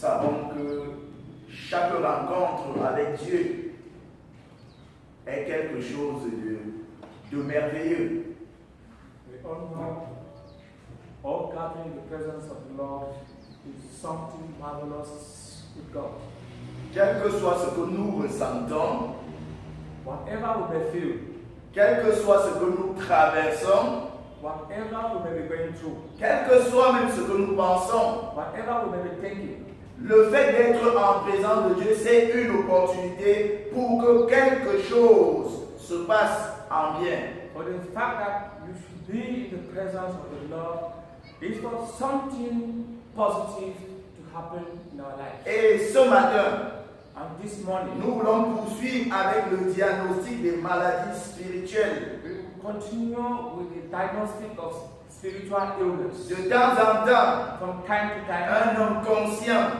savons que chaque rencontre avec Dieu est quelque chose de merveilleux. We all know all gathering in the presence of the Lord is something marvelous with God. Quel que soit ce que nous ressentons, Whatever we may feel, quel que soit ce que nous traversons, whatever we may be going through, quel que soit même ce que nous pensons, whatever we may be thinking, le fait d'être en présence de Dieu, c'est une opportunité pour que quelque chose se passe en bien. for the fact that you should be in the presence of the Lord is for something positive to happen in our life. Et ce matin, And this morning, nous voulons poursuivre avec le diagnostic des maladies spirituelles. we will continue with the diagnostic of spiritual illness. De temps en temps, From time to time, un homme conscient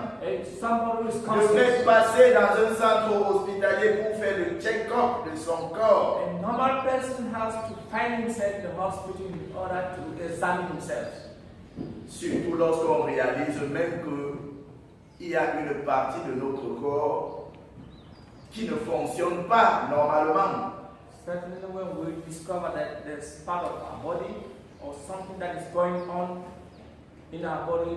somebody who is devrait conscious, passer dans un centre hospitalier pour faire le check-up de son corps. a normal person has to find himself in the hospital in order to examine himself. Surtout lorsqu'on réalise même qu'il y a une partie de notre corps qui ne fonctionne pas normalement. Certainly when we discover that there's part of our body or something that is going on in our body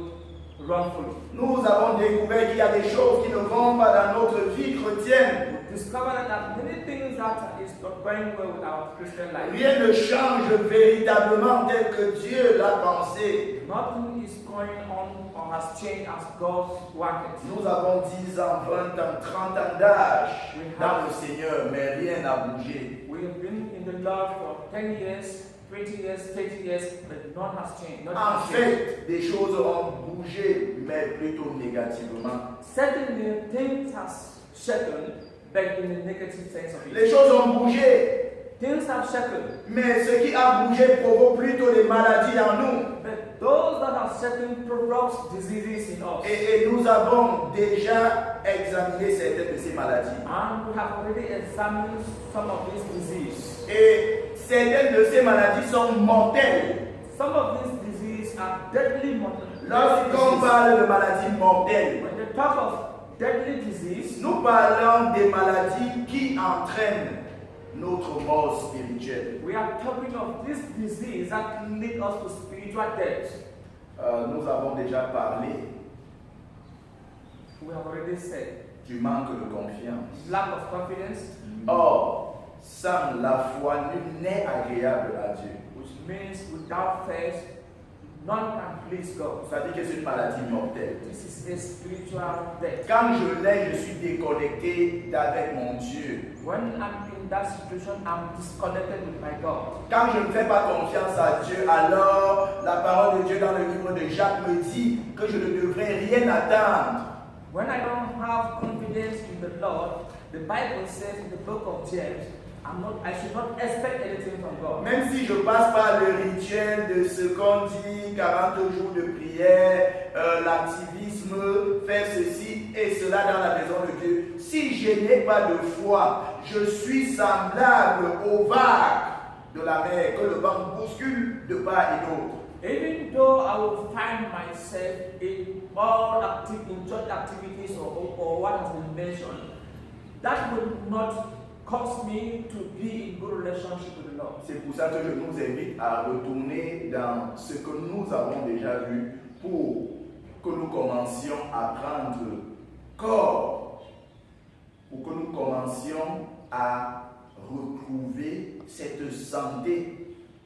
wrongfully. Nous avons découvert qu'il y a des choses qui ne vont pas dans notre vie chrétienne. We discover that many things that is not going well with our Christian life. Rien ne change véritablement tel que Dieu l'a pensé. Nothing is going on or has changed as God wanted. Nous avons 10 ans, 20 ans, 30 ans d'âge dans le Seigneur, mais rien n'a bougé. We have been in the Lord for 10 years, 20 years, 30 years, but none has changed. Nothing En has changed. fait, des choses ont bougé, mais plutôt négativement. Certainly things has shaken, but in a negative sense of it. Les choses ont bougé, Things have shaken, mais ce qui a bougé provoque plutôt des maladies en nous. but those that are shaken provokes diseases in us. Et nous avons déjà examiné certaines de ces maladies. And we have already examined some of these diseases. Et certaines de ces maladies sont mortelles. Some of these diseases are deadly mortal. Lorsqu'on parle de maladies mortelles, When they talk of deadly disease, nous parlons des maladies qui entraînent notre mort spirituelle. we are talking of this disease that lead us to spiritual death. Nous avons déjà parlé We have already said du manque de confiance. lack of confidence, Or, sans la foi, nul n'est agréable à Dieu. which means without faith, none can please God. Ça dit que c'est une maladie mortelle. This is a spiritual death. Quand je l'ai, je suis déconnecté d'avec mon Dieu. When I'm in that situation, I'm disconnected with my God. Quand je ne fais pas confiance à Dieu, alors la parole de Dieu dans le livre de Jacques me dit que je ne devrais rien attendre. When I don't have confidence in the Lord, the Bible says in the book of James, I should not expect anything from God. Même si je passe par le rituel de ce qu'on dit, 40 jours de prière, l'activisme, faire ceci et cela dans la maison de Dieu, si je n'ai pas de foi, je suis semblable aux vagues de la mer que le vent bouscule de part et d'autre. Even though I will find myself in church activities or what has been mentioned, that will not cause me to be in good relationship with the Lord. C'est pour ça que je nous invite à retourner dans ce que nous avons déjà vu pour que nous commencions à prendre corps, pour que nous commencions à retrouver cette santé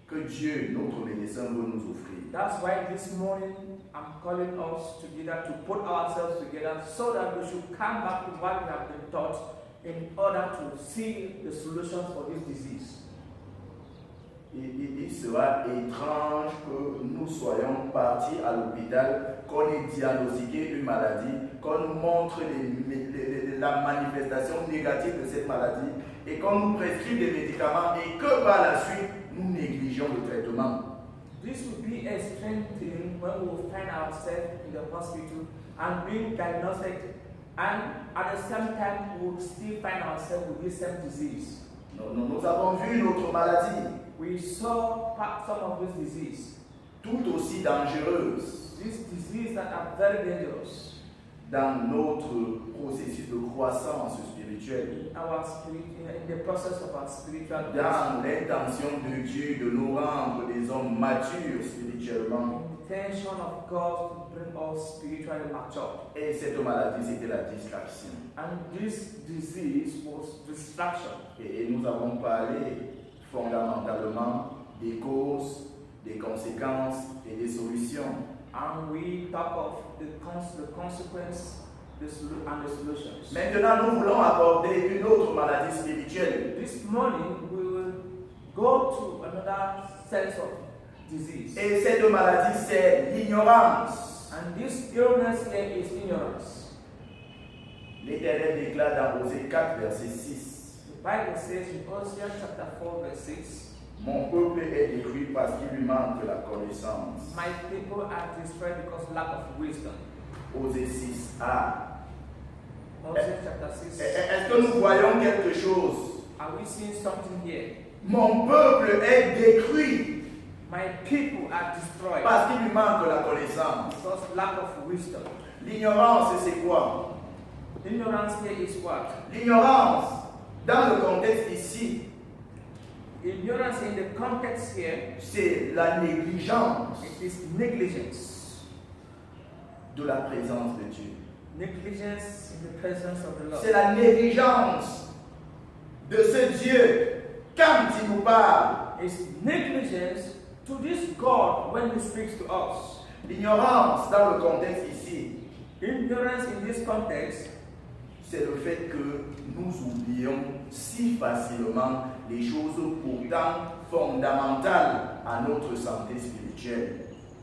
que Dieu, notre médecin, veut nous offrir. That's why this morning I'm calling us together to put ourselves together so that we should come back to what we have been taught in order to see the solutions for this disease. Il sera étrange que nous soyons partis à l'hôpital, qu'on ait diagnostiqué une maladie, qu'on nous montre la manifestation négative de cette maladie et qu'on nous prescrive des médicaments et que par la suite nous négligeons le traitement. This will be a strange thing when we will find ourselves in the hospital and being diagnosed, and at the same time we will still find ourselves with this same disease. Nous avons vu notre maladie, We saw some of this disease. tout aussi dangereuse, These diseases that are very dangerous. dans notre processus de croissance spirituelle, in the process of our spiritual growth, dans l'intention de Dieu de nous rendre des hommes matures spirituellement. intention of God to bring us spiritually mature. Et cette maladie, c'était la distraction. And this disease was distraction. Et nous avons parlé fondamentalement des causes, des conséquences et des solutions. And we talk of the consequence and the solutions. Maintenant, nous voulons aborder une autre maladie spirituelle. This morning we will go to another sense of disease. Et cette maladie, c'est l'ignorance. And this illness here is ignorance. L'Éternel déclare dans Osée 4, verset 6. The Bible says in Hosea chapter 4, verse 6, Mon peuple est détruit parce qu'il lui manque la connaissance. my people are destroyed because lack of wisdom. Osée 6a. Hosea chapter 6. Est-ce que nous voyons quelque chose? Are we seeing something here? Mon peuple est détruit My people are destroyed parce qu'il lui manque la connaissance. because lack of wisdom. L'ignorance, c'est quoi? Ignorance here is what? L'ignorance, dans le contexte ici, Ignorance in the context here, c'est la négligence it is negligence. de la présence de Dieu. Negligence in the presence of the Lord. C'est la négligence de ce Dieu quand il nous parle. It's negligence to this God when He speaks to us. L'ignorance dans le contexte ici, Ignorance in this context, c'est le fait que nous oublions si facilement les choses pourtant fondamentales à notre santé spirituelle.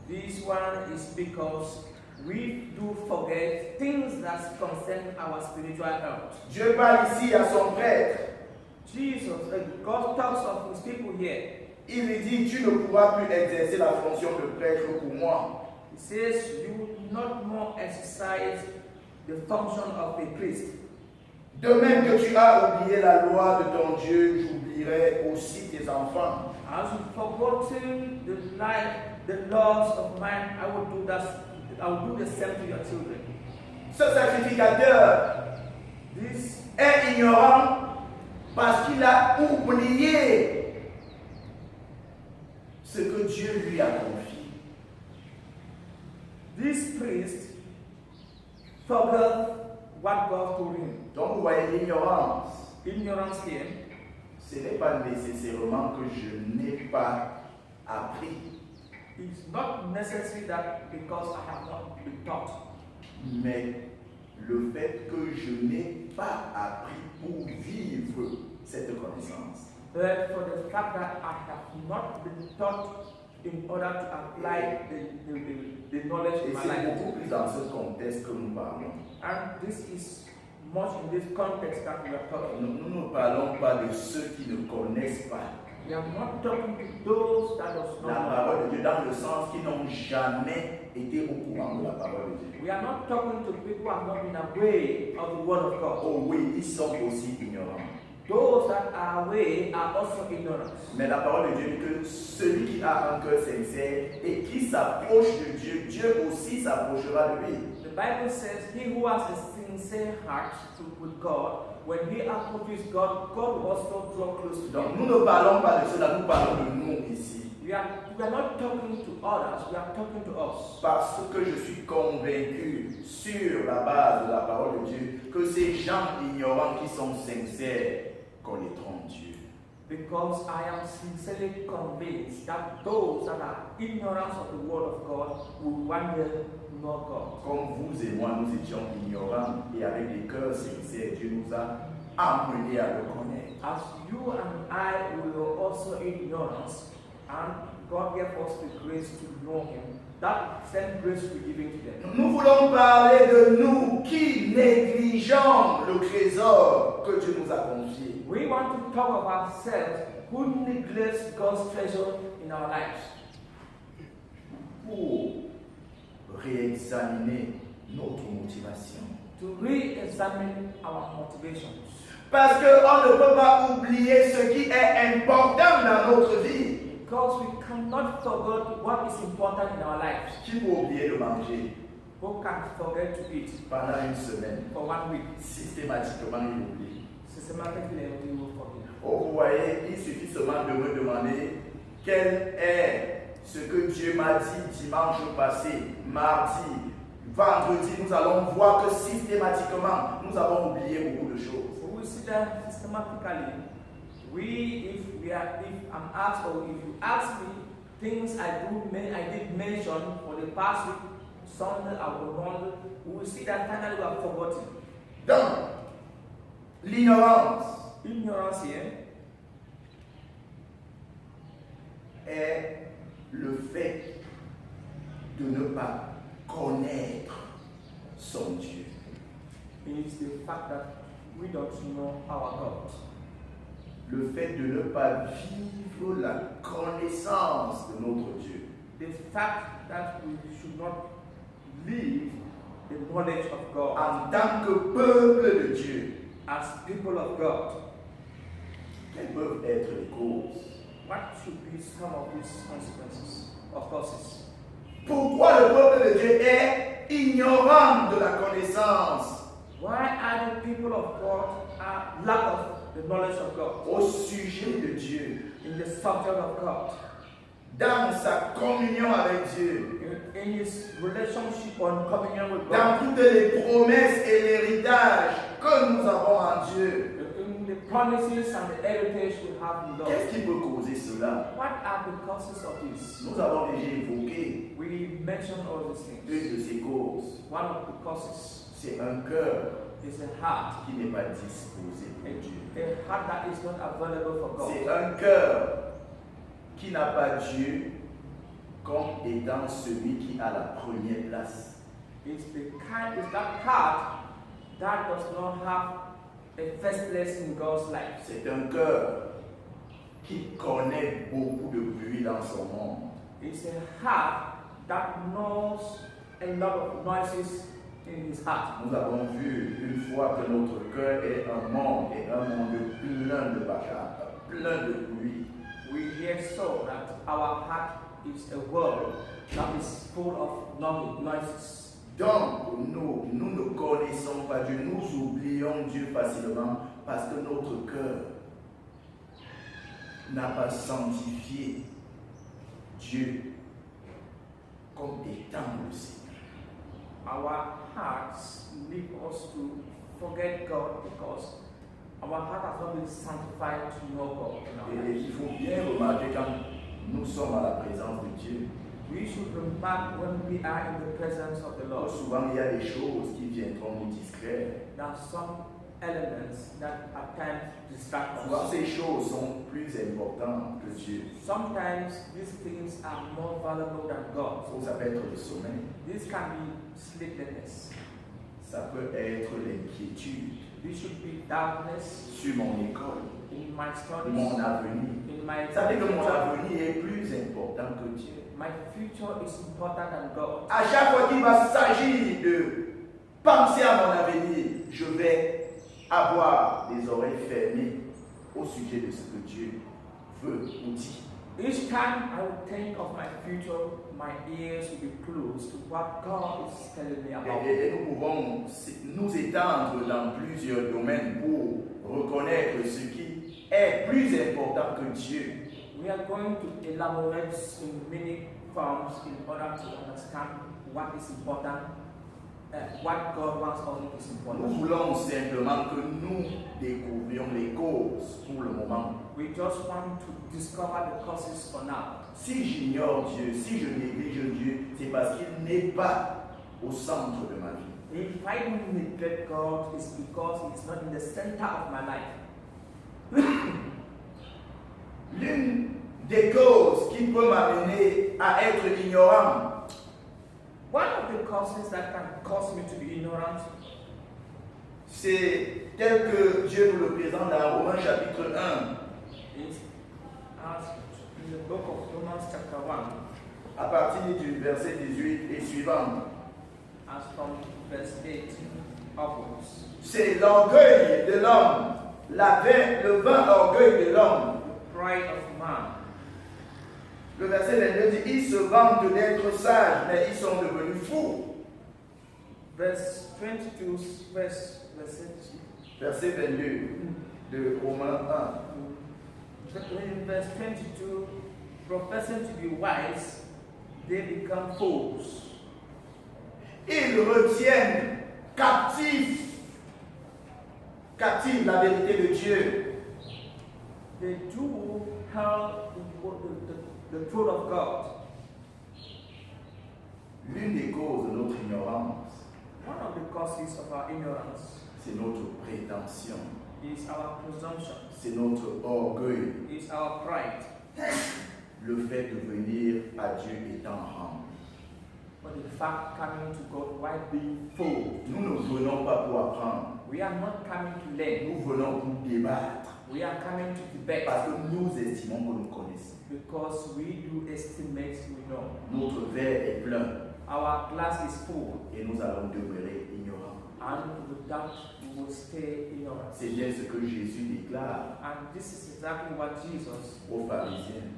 this one is because we do forget things that concern our spiritual health. Dieu parle ici à son prêtre. God talks of His people here. Il lui dit, tu ne pourras plus exercer la fonction de prêtre pour moi. He says, you will not more exercise the function of a priest. De même que tu as oublié la loi de ton Dieu, j'oublierai aussi tes enfants. As you've forgotten the laws of mine, I will do that. I will do the same to your children. Ce sacrificateur This est ignorant parce qu'il a oublié ce que Dieu lui a confié. This priest forgot what God told him. Donc vous voyez l'ignorance. Ignorance here. Ce n'est pas nécessairement que je n'ai pas appris, It's not necessary that because I have not been taught, mais le fait que je n'ai pas appris pour vivre cette connaissance. but for the fact that I have not been taught in order to apply the knowledge Et in my c'est life. beaucoup plus dans ce contexte que nous parlons. And this is much in this context that we are talking. Nous ne parlons pas de ceux qui ne connaissent pas We are not talking to those that does la not know. parole de Dieu, dans le sens qu'ils n'ont jamais été au courant de la parole de Dieu. We are not talking to people who have not been aware of the word of God. Oh oui, ils sont aussi ignorants. Those that are aware are also ignorant. Mais la parole de Dieu dit que celui qui a un cœur sincère et qui s'approche de Dieu, Dieu aussi s'approchera de lui. The Bible says, he who has a sincere heart with God, when he approaches God, God will also draw close to Donc him. nous ne parlons pas de cela, nous parlons de nous ici. We are not talking to others, we are talking to us. Parce que je suis convaincu, sur la base de la parole de Dieu, que ces gens ignorants qui sont sincères connaîtront Dieu. Because I am sincerely convinced that those that are ignorant of the word of God will one day know God. Comme vous et moi, nous étions ignorants et avec des cœurs sincères, Dieu nous a amenés à le connaître. As you and I were also ignorant, and God gave us the grace to know Him, that same grace will be given to them. Nous voulons parler de nous qui négligeons le trésor que Dieu nous a confié. We want to talk of ourselves who neglects God's treasure in our lives. Pour réexaminer notre motivation. To re-examine our motivations. Parce qu'on ne peut pas oublier ce qui est important dans notre vie. Because we cannot forget what is important in our lives. Qui peut oublier de manger? who can forget to eat pendant une semaine. for 1 week. Systématiquement, il oublie. Systematically, we will forget. Oh, vous voyez, il suffit seulement de me demander quel est ce que Dieu m'a dit dimanche passé, mardi, vendredi. Nous allons voir que systématiquement, nous avons oublié beaucoup de choses. So we see that systematically. If I'm asked, or if you ask me things I did mention for the past week, Sunday, I will wonder, we will see that finally we have forgotten. Donc, l'ignorance Ignorance here est le fait de ne pas connaître son Dieu. is the fact that we don't know our God. Le fait de ne pas vivre la connaissance de notre Dieu. The fact that we should not live the knowledge of God En tant que peuple de Dieu, as people of God. quelles peuvent être les causes? What should be some of these consequences or causes? Pourquoi le peuple de Dieu est ignorant de la connaissance Why are the people of God are lack of the knowledge of God au sujet de Dieu, in the subject of God, dans sa communion avec Dieu, in his relationship or communion with dans God, toutes les promesses et l'héritage que nous avons en Dieu? in the promises and the heritage we have in God? Qu'est-ce qui peut causer cela? What are the causes of this? Nous avons déjà évoqué We mentioned all these une things. de ces causes. One of the causes C'est un cœur is a heart, qui n'est pas disposé pour Dieu. a heart that is not available for C'est God. un cœur qui n'a pas Dieu comme étant celui qui a la première place. It's that heart that does not have a first place in God's life. C'est un cœur qui connaît beaucoup de bruit dans son monde. It's a heart that knows a lot of noises in his heart. Nous avons vu une fois que notre cœur est un monde plein de bagarres, plein de bruit. We hear so that our heart is a world that is full of noises. Donc, nous ne connaissons pas Dieu, nous oublions Dieu facilement parce que notre cœur n'a pas sanctifié Dieu comme étant le Seigneur. Our hearts lead us to forget God because our heart has not been sanctified to know God in our Et lives. il faut bien remarquer quand nous sommes à la présence de Dieu. We should remark when we are in the presence of the Lord. Souvent, il y a des choses qui viendront nous distraire. There are some elements that at times distract Souvent, us. ces choses sont plus importantes que Dieu. Sometimes these things are more valuable than God. Ça peut être le sommeil, This can be sleeplessness. ça peut être l'inquiétude This should be darkness sur mon école, in my studies, mon avenir. in my Ça veut dire que mon future. avenir est plus important que Dieu. My future is important than God. À chaque fois qu'il va s'agir de penser à mon avenir, je vais avoir les oreilles fermées au sujet de ce que Dieu veut ou dit. Each time I will think of my future, my ears will be closed to what God is telling me about. Et nous pouvons nous étendre dans plusieurs domaines pour reconnaître ce qui est plus important que Dieu. We are going to elaborate in many forms in order to understand what is important, what God wants us is Nous important. voulons simplement que nous découvrions les causes pour le moment. We just want to discover the causes for now. Si j'ignore Dieu, si je néglige Dieu, c'est parce qu'il n'est pas au centre de ma vie. If I don't neglect God, it's because He's not in the center of my life. L'une des causes qui peut m'amener à être ignorant, One of the causes that can cause me to be ignorant c'est tel que Dieu nous le présente dans Romains chapitre 1, is, as in the book of Romans chapter 1, à partir du verset 18 et suivant. as from verse 18 upwards. C'est l'orgueil de l'homme, le vain orgueil de l'homme. The pride of man. Le verset 22 dit, ils se vantent d'être sages, mais ils sont devenus fous. verse 22, verset Verset 22 de Romains 1. in verse 22, professing to be wise, they become fools. Ils retiennent captive la vérité de Dieu. They do held the truth of God. L'une des causes de notre ignorance, One of the causes of our ignorance c'est notre prétention, is our presumption, c'est notre orgueil, is our pride. le fait de venir à Dieu étant humble. But in fact, coming to God while being full. Nous ne venons pas pour apprendre, We are not coming to learn. nous venons pour débattre, We are coming to debate parce que nous estimons que nous connaissons. because we do estimate we know. Notre verre est plein Our glass is full, et nous allons demeurer ignorants. and with that we will stay ignorant. C'est bien ce que Jésus déclare And this is exactly what Jesus aux pharisiens.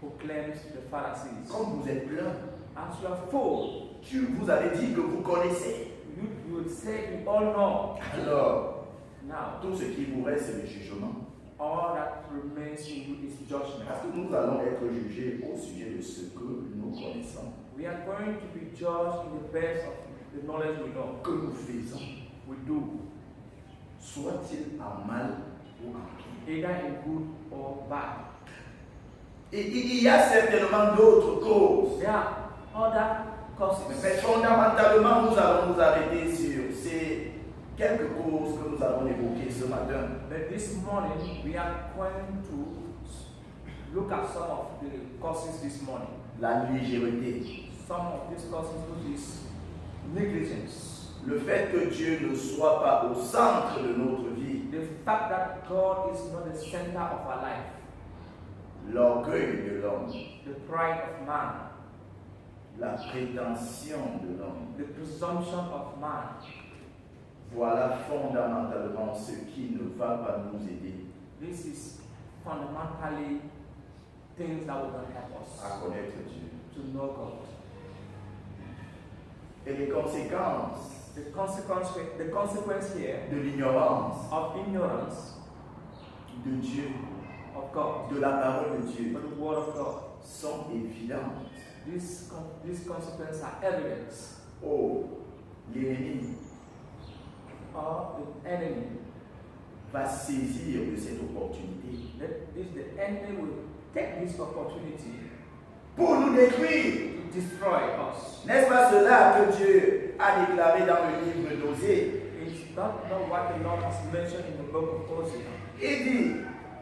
proclaims to the Pharisees. Comme vous êtes plein, As you are full, vous avez dit que vous connaissez. you would say we all know. Alors, Now, tout ce qui vous reste, c'est le jugement. all that remains in you is judgment. Parce que nous allons être jugés au sujet de ce que nous connaissons, We are going to be judged in the best of the knowledge we know. que nous faisons, We do, soit-il en mal ou en bien. either in good or bad. Et il y a certainement d'autres causes. There are other causes. Mais fondamentalement, nous allons nous arrêter sur ces quelques causes que nous allons évoquer ce matin. But this morning, we are going to look at some of the causes this morning. La légèreté, Some of these causes, which is negligence. le fait que Dieu ne soit pas au centre de notre vie, The fact that God is not the center of our life. l'orgueil de l'homme, The pride of man. la prétention de l'homme. The presumption of man. Voilà fondamentalement ce qui ne va pas nous aider This is fundamentally things that will not help us à connaître Dieu. to know God. Et les conséquences The consequence here de l'ignorance of ignorance de Dieu, of God, de la parole de Dieu, for the word of God. sont évidentes. These consequences are evidence, Oh, l'ennemi or the enemy. va saisir de cette opportunité That is, the enemy will take this opportunity pour nous détruire. to destroy us. N'est-ce pas cela que Dieu a déclaré dans le livre d'Osée? It's not what the Lord has mentioned in the book of Hosea. Il dit,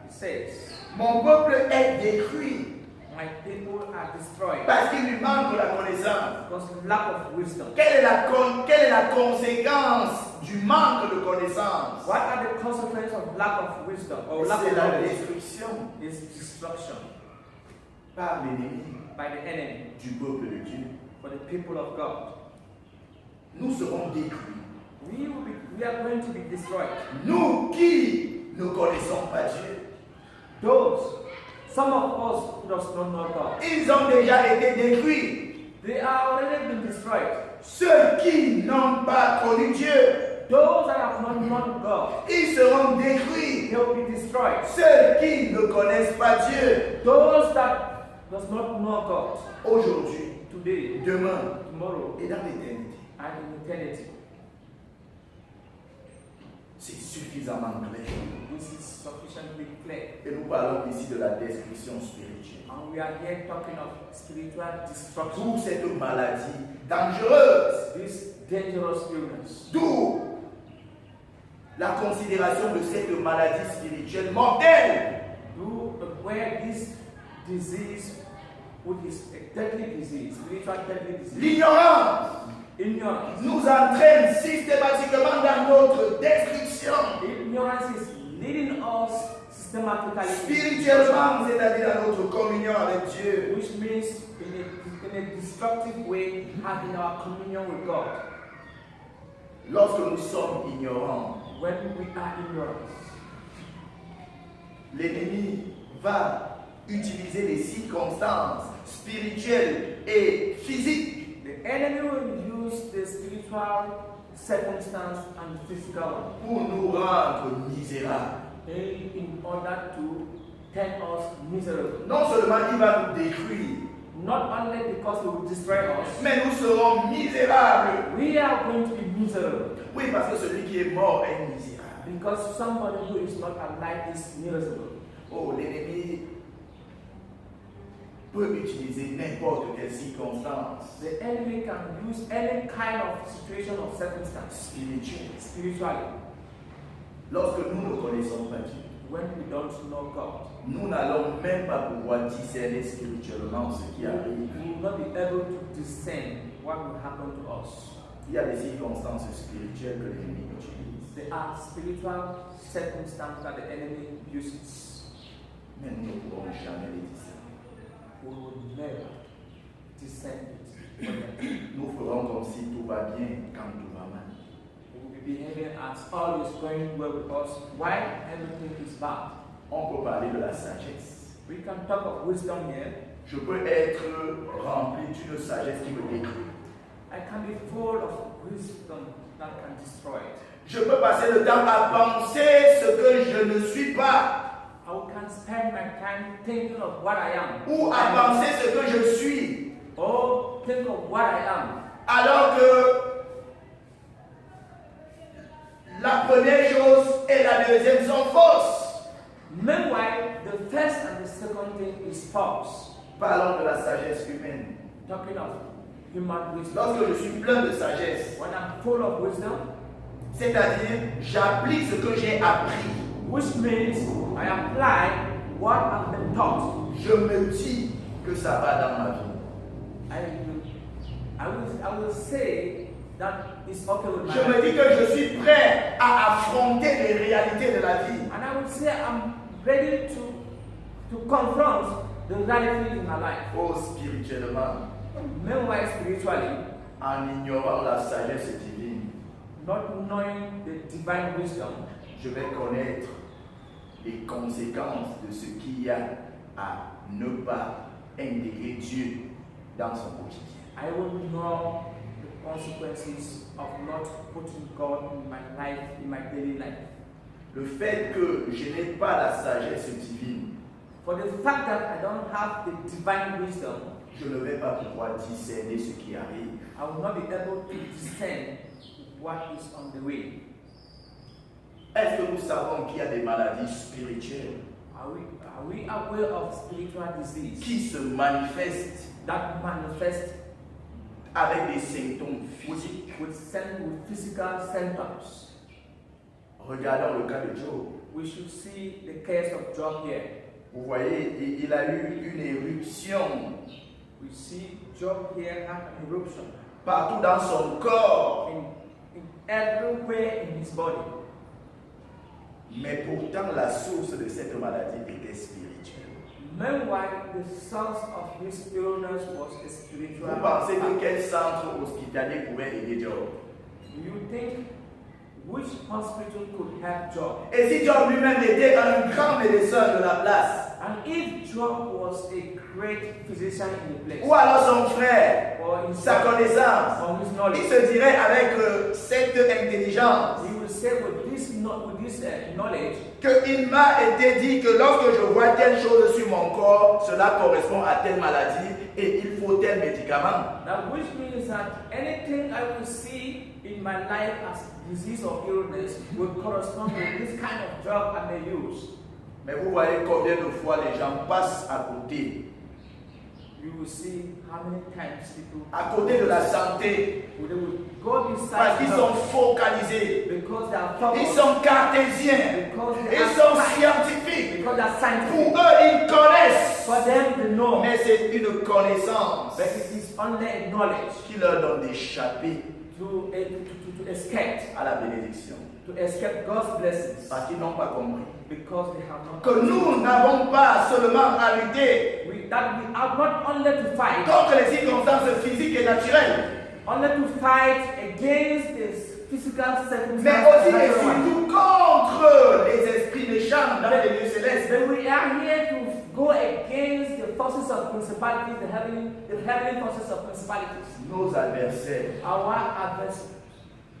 It says, mon peuple est détruit my people are destroyed parce qu'il lui manque la connaissance. because of lack of wisdom. Quelle est la conséquence du manque de connaissance? What are the consequences of lack of wisdom or lack C'est of la knowledge? destruction Is destruction par l'ennemi by the enemy du peuple de Dieu. for the people of God. Nous serons détruits. We are going to be destroyed. Nous qui ne connaissons pas Dieu. Some of us who does not know God, Ils ont déjà été détruits. they are already been destroyed. Ceux qui n'ont pas connu Dieu, Those that have not known God, ils seront détruits. they will be destroyed. Ceux qui ne connaissent pas Dieu, Those that does not know God, aujourd'hui, today, demain tomorrow, et dans l'éternité. and in eternity. C'est suffisamment clair. This is sufficiently clear. Et nous parlons ici de la destruction spirituelle. And we are here talking of spiritual destruction. D'où cette maladie dangereuse. This dangerous illness. D'où la considération de cette maladie spirituelle mortelle. Where this disease, which is a deadly disease, spiritual deadly disease, L'ignorance ignorance. nous entraîne systématiquement dans notre destruction. Ignorance is leading us systematically Spirituellement, c'est-à-dire dans notre communion avec Dieu. which means in a destructive way having our communion with God. Lorsque nous sommes ignorants, When we are ignorant, l'ennemi va utiliser les circonstances spirituelles et physiques the The enemy will use the spiritual circumstance and physical one pour nous rendre misérables. in order to turn us miserable. Non seulement il va nous détruire, Not only because he will destroy us, mais nous serons misérables. we are going to be miserable. Oui, parce que celui qui est mort est misérable. Because somebody who is not alive is miserable. Oh, l'ennemi peut utiliser n'importe quelle circonstance The enemy can use any kind of situation or circumstance spirituelle. spiritually. Lorsque nous ne connaissons pas Dieu, When we don't know God, nous n'allons même pas pouvoir discerner spirituellement ce qui we arrive. will not be able to discern what will happen to us. Il y a des circonstances spirituelles que l'ennemi utilise, There are spiritual circumstances that the enemy uses. mais nous ne pourrons jamais les discerner. We will never discern it. Nous ferons comme si tout va bien quand tout va mal. We will be behaving as all is going well with us while everything is bad. On peut parler de la sagesse. We can talk of wisdom here. Je peux être rempli d'une sagesse qui me détruit. I can be full of wisdom that can destroy it. Je peux passer le temps à penser ce que je ne suis pas, I can spend my time thinking of what I am. ou à penser ce que je suis, Or think of what I am. alors que la première chose et la deuxième sont fausses. Meanwhile, the first and the second thing is false. Parlons de la sagesse humaine. Talking of human wisdom. Lorsque je suis plein de sagesse, When I'm full of wisdom, c'est-à-dire j'applique ce que j'ai appris, which means I apply what I've been taught. je me dis que ça va dans ma vie. I will say that it's okay with my Je me life. dis que je suis prêt à affronter les réalités de la vie. And I will say I'm ready to confront the realities in my life. Oh, spirituellement, Meanwhile, spiritually, en ignorant la sagesse divine, not knowing the divine wisdom, je vais connaître les conséquences de ce qu'il y a à ne pas intégrer Dieu dans son quotidien. I will know the consequences of not putting God in my life, in my daily life. Le fait que je n'ai pas la sagesse divine, For the fact that I don't have the divine wisdom, je ne vais pas pouvoir discerner ce qui arrive. I will not be able to discern what is on the way. Est-ce que nous savons qu'il y a des maladies spirituelles Are we aware of spiritual disease qui se manifestent that manifest avec des symptômes physiques? with physical symptoms? Regardons le cas de Job. We should see the case of Job here. Vous voyez, il a eu une éruption We see Job here had an eruption partout dans son corps. in everywhere in his body. Mais pourtant, la source de cette maladie était spirituelle. Meanwhile, the source of this illness was a spiritual. Vous pensez que fact. quel centre hospitalier pouvait aider Job? Do you think which hospital could help Job? Et si Job lui-même était un grand médecin de la place, And if Job was a great physician in the place, ou alors son frère, or in sa connaissance, from his il knowledge, se dirait avec cette intelligence he will say with this knowledge qu'il m'a été dit que lorsque je vois telle chose sur mon corps, cela correspond à telle maladie et il faut tel médicament. that which means that anything I will see in my life as disease or illness will correspond to this kind of drug I may use. Mais vous voyez combien de fois les gens passent à côté. You will see how many times people À côté de la santé, they will go parce beside qu'ils health sont focalisés, because they are ils focused, sont cartésiens, because they ils are sont science, scientifiques. because they are scientific. Pour eux, ils connaissent. For them to know, Mais c'est une connaissance but it is only a knowledge qui leur donne d'échapper to escape, à la bénédiction. to escape God's blessings, Parce qu'ils n'ont pas compris because they have not. que nous n'avons pas seulement à lutter That we are not only to fight, contre les circonstances physiques et naturelles, only to fight against this physical circumstances. Mais aussi et surtout contre les esprits méchants dans les lieux célestes. But we are here to go against the forces of principalities, the heavenly forces of principalities. Nos adversaires, Our adversaries.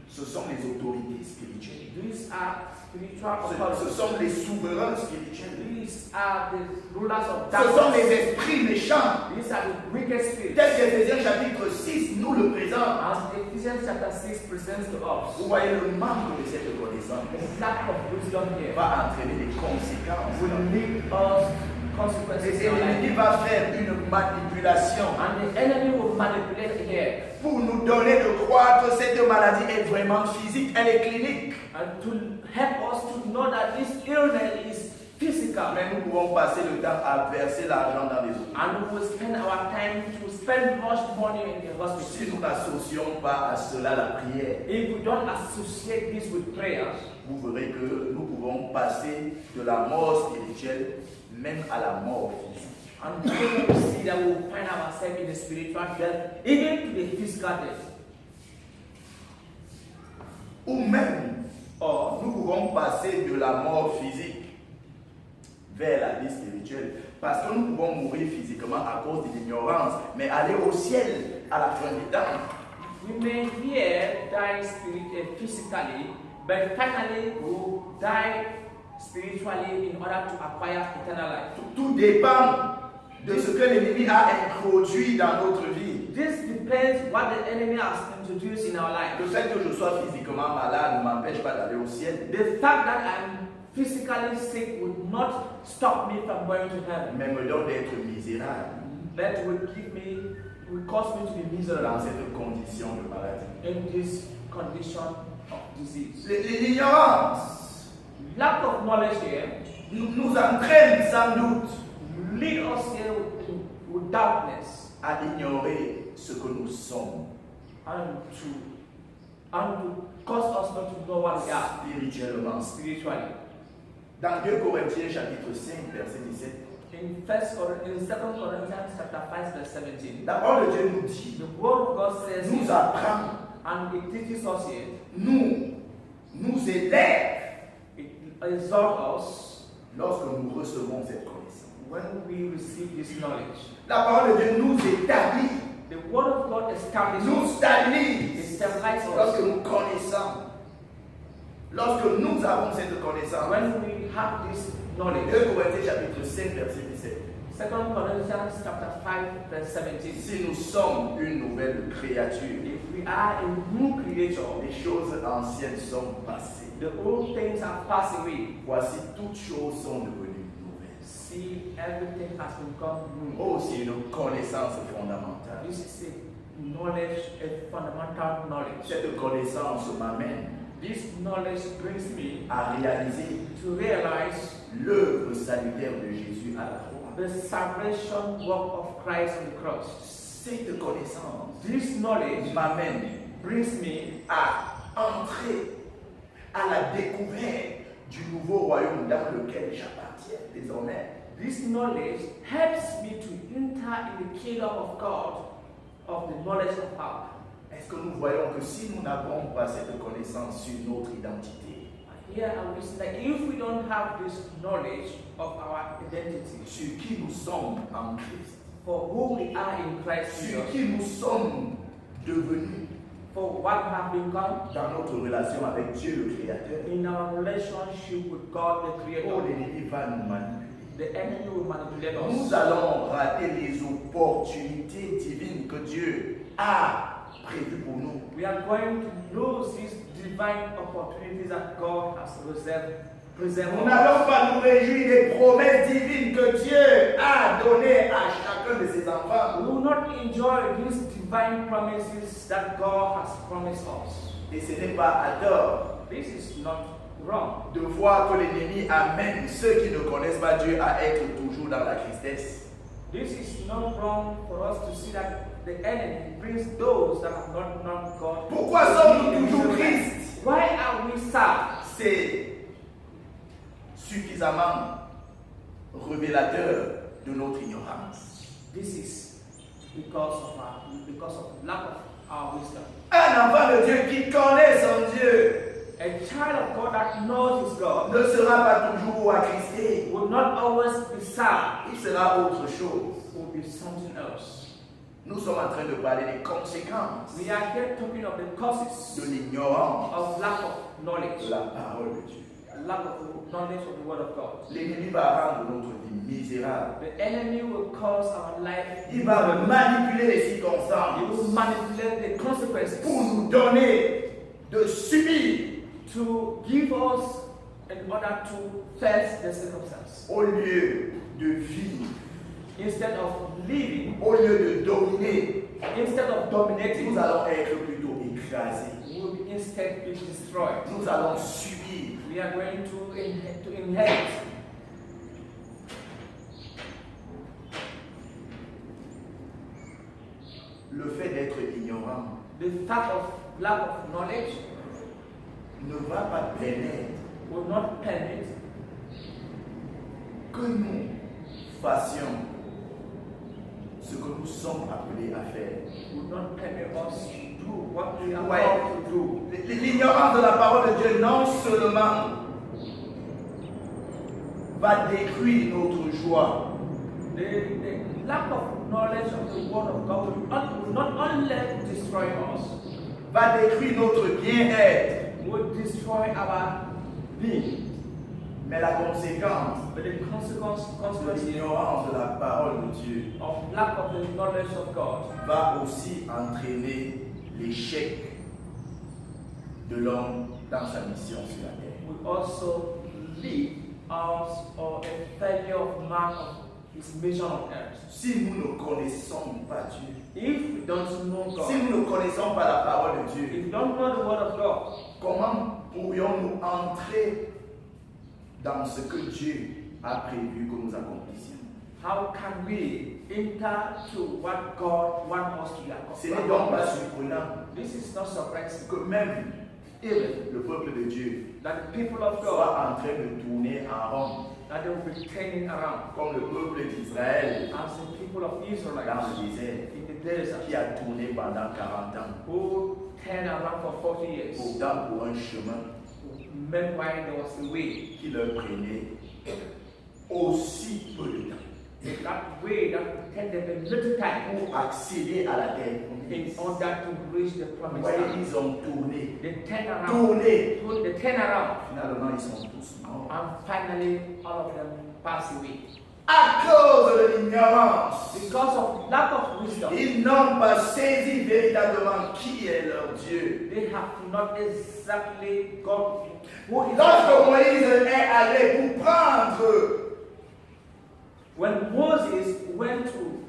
ce sont les autorités spirituelles. These are spiritual Ce authorities. sont les souverains spirituels. These are the rulers of Ce sont darkness. les esprits méchants. These are the wicked spirits. Tel qu'Éphésiens chapitre 6 nous le présente. As Ephesians chapter 6 presents to us, Vous voyez le manque de cette connaissance the lack of wisdom here va entraîner des conséquences. will lead us Et consequences in our l'ennemi life. va faire une manipulation And the enemy will manipulate here pour nous donner de croire que cette maladie est vraiment physique, elle est clinique. and to help us to know that this illness is physical. Mais nous pouvons passer le temps à verser l'argent dans les hôpitaux. And we will spend our time to spend much money in the Si hospital. nous n'associons pas à cela la prière, If we don't associate this with prayers, vous verrez que nous pouvons passer de la mort spirituelle même à la mort physique. and we will see that we will find ourselves in the spiritual death, even to the physical death. Ou même, nous pouvons passer de la mort physique vers la vie spirituelle. Parce que nous pouvons mourir physiquement à cause de l'ignorance, mais aller au ciel à la fin du temps. We may here die physically, but finally we will die spiritually in order to acquire eternal life. Tout dépend de ce que l'ennemi a introduit dans notre vie. This depends what the enemy has introduced in our life. Le fait que je sois physiquement malade ne m'empêche pas d'aller au ciel. The fact that I'm physically sick would not stop me from going to heaven, Mais me donne d'être misérable but will cause me to be miserable dans cette condition de maladie. in this condition of disease. L'ignorance Lack of knowledge here nous entraîne sans doute lead us here with darkness à ignorer ce que nous sommes and to cause us not to know what we are spirituellement. spiritually. Dans 2 Corinthiens chapitre 5 verset 17, In 2 Corinthians chapter 5 verse 17, la parole de Dieu nous dit, the word of God says, nous apprend, and it teaches us here, nous élève it exalts us lorsque nous recevons cette connaissance. when we receive this knowledge. La parole de Dieu nous établit, The word of God establishes nous us, stabilise it stabilizes lorsque us. nous connaissons. Lorsque nous avons cette connaissance. When we have this 2 knowledge. Corinthiens chapitre 5 verset 17. 2 Corinthians chapter 5 verse 17. Si nous sommes une nouvelle créature, If we are a new creature, les choses anciennes sont passées. the old things have passed away. Voici, toutes choses sont devenues nouvelles. See, everything has become new. Oh, c'est une connaissance fondamentale. This is a knowledge, a fundamental knowledge. Cette connaissance m'amène This knowledge brings me à réaliser to realize l'œuvre salutaire de Jésus à la croix. the salvation work of Christ on the cross. Cette connaissance This knowledge m'amène brings me à entrer à la découverte du nouveau royaume dans lequel j'appartiens désormais. This knowledge helps me to enter in the kingdom of God, of the knowledge of power. Est-ce que nous voyons que si nous n'avons pas cette connaissance sur notre identité, Here I will say that if we don't have this knowledge of our identity, sur qui nous sommes en Christ, for who we are in Christ sur Jesus, qui nous sommes devenus for what we have become dans notre relation avec Dieu le Créateur, in our relationship with God the oh, Creator, l'ennemi va nous manipuler. the enemy will manipulate Nous us. allons rater les opportunités divines que Dieu a prévues pour nous. We are going to lose these divine opportunities that God has preserved Nous for us. n'allons pas nous réjouir des promesses divines que Dieu a données à chacun de ses enfants. We will not enjoy these divine promises that God has promised us. Et ce n'est pas à tort This is not wrong. de voir que l'ennemi amène ceux qui ne connaissent pas Dieu à être toujours dans la tristesse. This is not wrong for us to see that the enemy brings those that have not known God. Pourquoi sommes-nous toujours tristes? Why are we sad? C'est suffisamment révélateur de notre ignorance. This is because of lack of our wisdom. Un enfant de Dieu qui connaît son Dieu child of God that knows his God ne sera pas toujours attristé. will not always be sad. Il sera autre chose. It will be something else. Nous sommes en train de parler des conséquences We are here talking of the causes de l'ignorance of lack of de knowledge, la parole de Dieu. lack of knowledge of the word of God. L'ennemi va rendre notre vie misérable. The enemy will cause our life. Il va manipuler les He will circonstances manipulate the consequences pour nous donner de subir to give us in order to face the circumstance. au lieu de vivre, Instead of living, au lieu de dominer. instead of dominating, Nous allons être plutôt écrasés. we will be instead be destroyed. Nous allons subir. We are going to inherit. Le fait d'être ignorant The fact of lack of knowledge ne va pas permettre will not permit que nous fassions ce que nous sommes appelés à faire. will not permit us to do what we are Ouais. called to do. L'ignorance de la parole de Dieu non seulement va détruire notre joie, The lack of knowledge of the word of God will not only destroy us, va détruire notre bien-être, will destroy our being, mais la conséquence but the de consequence l'ignorance de la parole de Dieu of lack of the knowledge of God va aussi entraîner l'échec de l'homme dans sa mission sur la terre. will also lead us or a failure of man of his mission on earth. Si nous ne connaissons pas Dieu, If we don't know God, si nous ne connaissons pas la parole de if Dieu, we don't know the word of God, comment pourrions-nous entrer dans ce que Dieu a prévu que nous accomplissions? how can we enter to what God wants us to Ce n'est donc pas accomplish? surprenant This is not surprising. que même Even le peuple de Dieu that the people of God, soit en train de tourner en rond, that they will be turning around comme le peuple d'Israël as the people of dans Israel le désert, in the desert qui a tourné pendant 40 ans, who turned around for 40 years. pourtant pour un chemin Meanwhile, there was a way, qui leur prenait aussi peu de temps that way that would take them a little time pour accéder à la terre in promise. order to reach the Vous promised voyez, land. ils ont tourné, They turn around, tourné. they turn around, Finalement, ils sont tous morts. and finally all of them pass away. À cause de l'ignorance, Because of lack of wisdom, ils n'ont pas saisi véritablement qui est leur Dieu. they have not exactly got who is Lorsque God. Moïse est allé pour prendre When Moses went to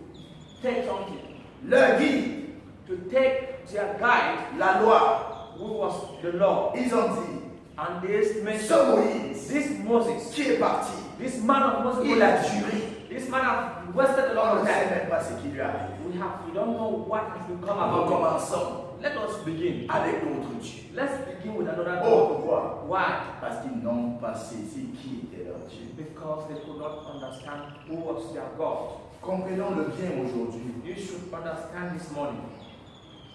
take something, leur guide, to take their guide, la loi, who was the law, ils ont dit, and this ce mentioned Moïse this Moses, qui est parti, this man of Moses, il a duré. this man have wasted a On lot ne of sait time. même pas ce qui lui arrive. We don't know what has become about him. Recommençons Let us begin. avec notre Dieu. Let's begin with another God. Pourquoi? Why? Parce qu'ils n'ont pas saisi qui était leur Dieu. Because they could not understand who was their God. Comprenons-le bien aujourd'hui. You should understand this morning.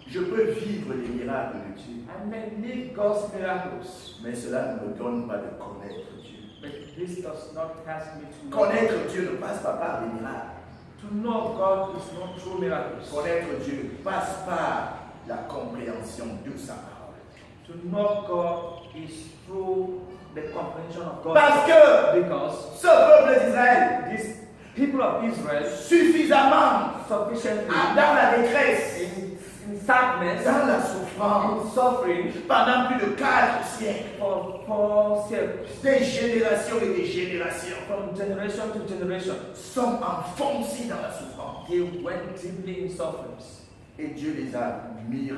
Je peux vivre les miracles de Dieu, I may live God's miracles, mais cela ne me donne pas de connaître Dieu. but this does not ask me to know. Connaître Dieu ne passe pas par les miracles. To know God is not through miracles. Connaître Dieu passe par la compréhension de sa parole. To know God is through the comprehension of God. Parce que Because ce peuple d'Israël, these people of Israel suffisamment sufficiently dans la détresse, in sadness, dans la souffrance, in suffering pendant plus de 4 siècles, for 4 years, des générations et des générations, from generation to generation, sont enfoncés dans la souffrance. they went deeply in sufferings. Et Dieu les a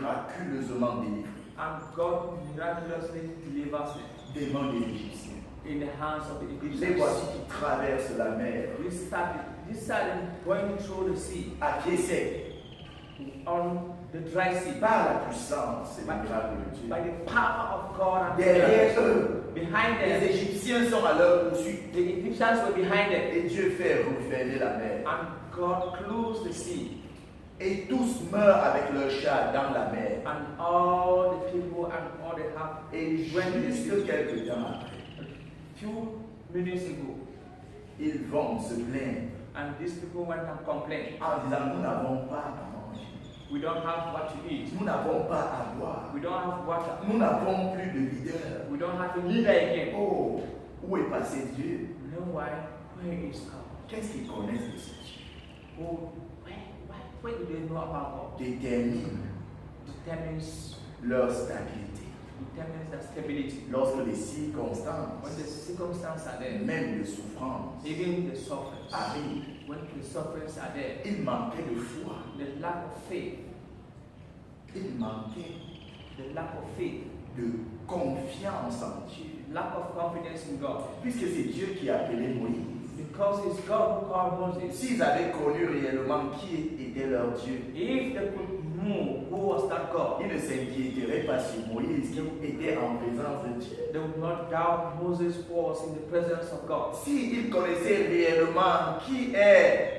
miraculeusement délivrés And God miraculously delivers them des mains des Égyptiens. in the hands of the Les Egyptians. voici qui traversent la mer This started going through the sea à pied sec on the dry sea par la puissance et le miracle de Dieu. by the power of God and Derrière prayer. eux, Behind les them, Égyptiens sont à leur poursuite. the Egyptians were behind them, Et Dieu fait refermer la mer. and God closed the sea, Et tous meurent avec leur chat dans la mer. and all the people are and all they have. Et juste quelques temps après, A few minutes ago, ils vont se plaindre and these people went and complained. en disant nous n'avons pas à manger, We don't have what to eat. nous n'avons pas à boire, We don't have water. nous n'avons plus de leader. We don't have a leader again. Oh, où est passé Dieu? Meanwhile, where is God? Qu'est-ce qu'ils connaissent de ce Dieu? Oh, where do they know about God? Détermine Determines leur stabilité. their stability. Lorsque les circonstances, When the circumstances are there, même de souffrance, even the sufferings, arrivent, when the sufferings are there, il manquait de foi, the lack of faith, il manquait the lack of faith, de confiance en Dieu. lack of confidence in God. Puisque c'est Dieu qui a appelé Moïse. Because it's God who called Moses. S'ils avaient connu réellement qui était leur Dieu, If they could know who was that God, ils ne s'inquiéteraient pas sur Moïse qui était en présence de Dieu. they would not doubt Moses was in the presence of God. S'ils connaissaient réellement qui est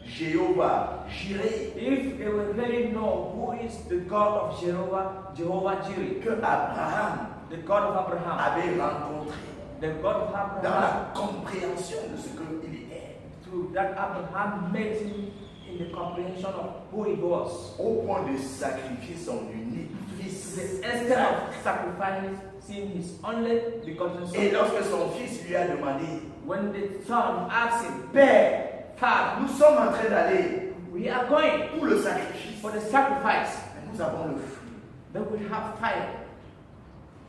Jéhovah, Jireh, If they would really know who is the God of Jehovah Jireh, que Abraham the God of Abraham, avait rencontré the God of dans Abraham, la compréhension de ce qu'il était, through that Abraham met him in the comprehension of who he was. au point de sacrifier son unique fils. The extent of sacrificing his only begotten Et son. lorsque son fils lui a demandé, When the son asked him, Père, Father, nous sommes en train d'aller we are going pour le sacrifice, for the sacrifice. mais nous avons le feu, Then we have fire,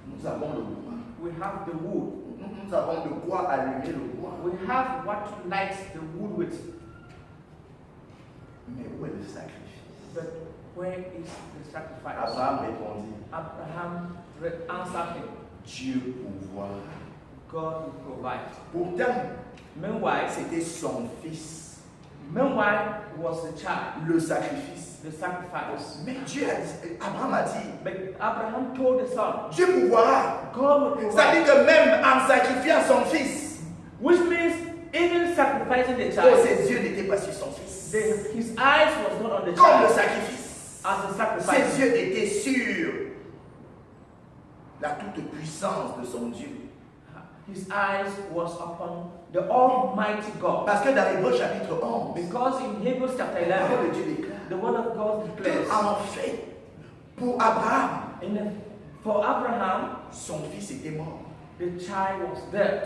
nous avons le bois, we have the wood, nous avons de quoi allumer le bois. we have what to light the wood with. Mais où est le sacrifice? But where is the sacrifice? Abraham répondit, Abraham answered him, Dieu pourvoit. God will provide. Pourtant, Meanwhile, c'était son fils, was the child, le sacrifice. the sacrifice. Mais Dieu a dit, Abraham a dit, But Abraham told the son, Dieu pourvoira. God will Ça provide. dit que même en sacrifiant son fils, Which means even sacrificing the oh, child, ses yeux n'étaient pas sur son fils. his eyes was not on the Comme le child sacrifice, as a ses sacrifice. yeux étaient sur la toute puissance de son Dieu. His eyes was upon the Almighty God. Parce que dans Hébreux chapitre 11, Because in Hebrews chapter la parole de 11, Dieu déclare the word of God declares, en fait, pour Abraham, for Abraham, son fils était mort. the child was dead.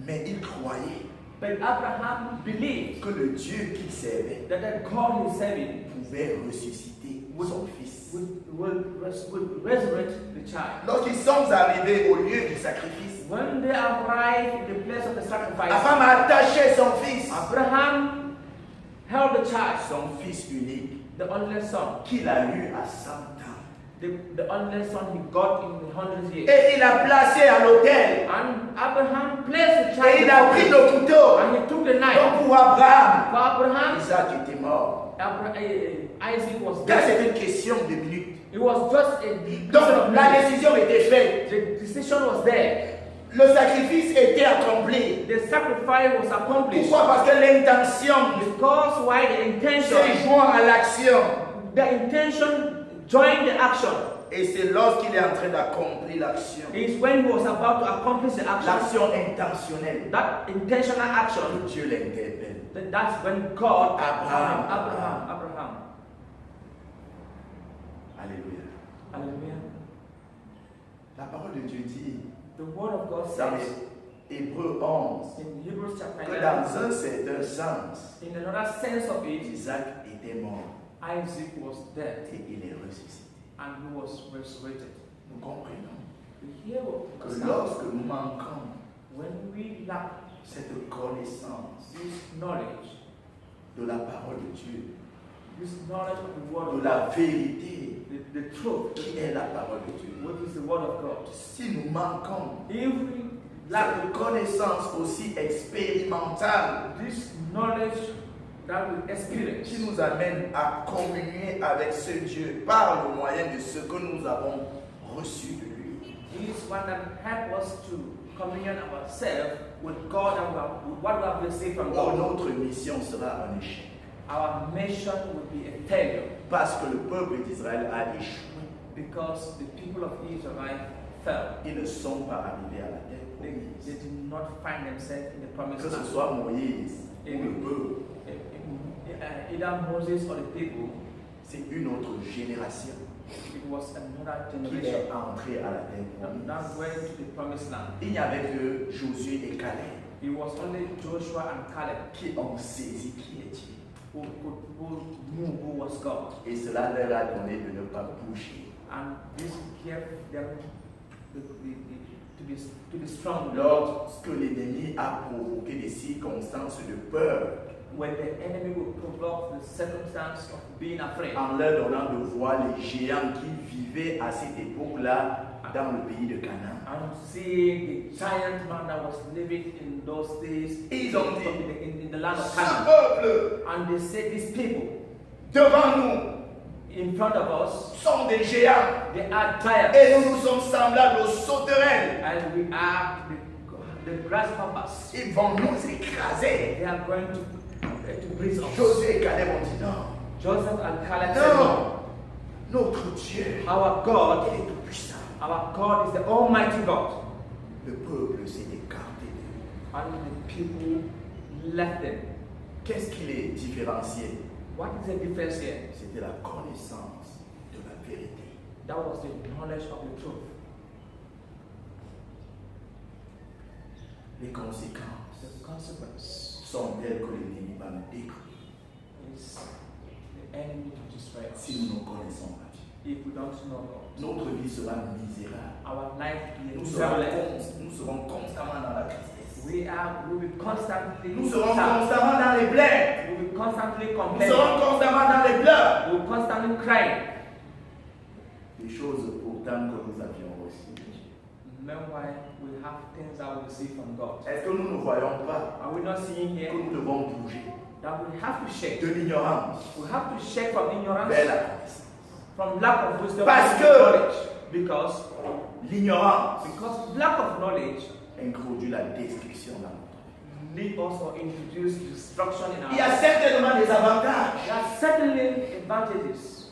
Mais il croyait But Abraham believed que le Dieu qu'il servait that the God he serving pouvait ressusciter son fils. would resurrect the child. Lorsqu'ils sont arrivés au lieu du sacrifice, When they arrived in the place of the sacrifice, Abraham a attaché son fils, Abraham held the child, son fils unique, the only son, qu'il a eu à 100 ans. the only son he got in the 100 years. Et il a placé à l'autel. And Abraham placed the Et child il a pris le couteau. and he took the knife. Donc pour Abraham, For Abraham, Isaac était mort. Isaac was Car dead. c'est une question de minutes. It was just a Donc question of la minutes. décision était faite. The decision was there. Le sacrifice était accompli. The sacrifice was accomplished. Pourquoi? Parce que l'intention Because why the s'est intention, joint à l'action. the intention joined the action. Et c'est lorsqu'il est en train d'accomplir l'action. Is when he was about to accomplish the action. L'action intentionnelle. That intentional action. Dieu l'interpelle. That's when God Abraham. Abraham. Alléluia. Hallelujah. La parole de Dieu dit The word of God dans says Hébreux 11 in Hebrews chapter que 11, dans un certain sens, in another sense of it, Isaac était mort Isaac was dead et il est ressuscité. and he was resurrected. Nous comprenons We hear what que lorsque nous manquons when we lack cette connaissance this knowledge, de la parole de Dieu, this knowledge of the word de of la God, vérité the truth, qui est la parole de Dieu, what is the word of God. si nous manquons If we lack cette connaissance aussi expérimentale this knowledge that we experience, qui nous amène à communier avec ce Dieu par le moyen de ce que nous avons reçu de lui. is one that help us to communion ourselves with God and with what we have received from Oh, God. notre mission sera un échec. Our mission will be a failure Parce que le peuple d'Israël a échoué. because the people of Israel fell. Ils ne sont pas arrivés à la terre They promise. did not find themselves in the promised Que ce land. soit Moïse ou le peuple, Either Moses or the people, c'est une autre génération it was another qui generation est entrée à la terre promise. that went to the promised land. Il n'y avait que Josué et Caleb It was only Joshua and Caleb qui ont saisi qui est Dieu. who knew who was God. Et cela leur a donné de ne pas bouger. And this kept them to be strong. Lord, Lorsque l'ennemi a provoqué des circonstances de peur, when the enemy will provoke the circumstance of being afraid, en leur donnant de voir les géants qui vivaient à cette époque-là dans le pays de Canaan. and seeing the giant man that was living in those days Ils ont dit, in the land of ce Canaan. peuple And they said, these people devant nous in front of us, sont des géants they are giants, et nous nous sommes semblables aux sauterelles. and we are the grasshoppers. Ils vont nous écraser. They are going to breeze us. Josué et Caleb ont dit non, Joseph and Caleb said, non, notre Dieu, our God, il est tout puissant. our God is the Almighty God. Le peuple s'est écarté d'eux. And the people left them. Qu'est-ce qui les différenciait? What is the difference here? C'était la connaissance de la vérité. That was the knowledge of the truth. Les conséquences The consequence sont telles que l'ennemi va nous détruire is the enemy to destroy us. si nous ne connaissons pas Dieu. If we don't know God, Notre vie sera misérable. our life Nous is serons, miserable. nous serons constamment dans la tristesse. We will constantly Nous serons sad. constamment dans les plaies. We will constantly Nous complain. serons constamment dans les pleurs. We will constantly cry. Des choses pourtant que nous avions reçues. Meanwhile, we have things that we receive from God. Est-ce que nous ne voyons pas Are we not seeing que here nous devons bouger that we have to shake? de l'ignorance We have to shake from ignorance, vers la connaissance? from lack of wisdom, Parce to que- knowledge. Because L'ignorance lack of knowledge introduit la destruction dans notre vie. lead us or introduce destruction in our Il y a lives. certainement des avantages There are certainly advantages.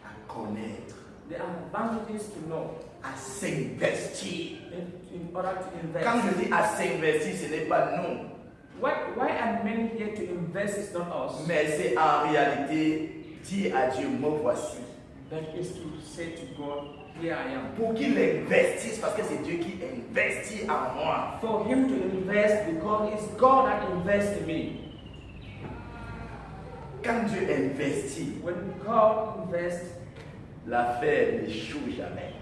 à connaître, There are advantages to know à s'investir. in order to invest. Quand je dis à s'investir, ce n'est pas nous, Why are men here to invest is not us, mais c'est en réalité dire à Dieu, me voici. but is to say to God, here I am. Pour qu'il investisse, parce que c'est Dieu qui investit en moi. For him to invest because it's God that invests in me. Quand Dieu investit, When God invests, l'affaire n'échoue jamais.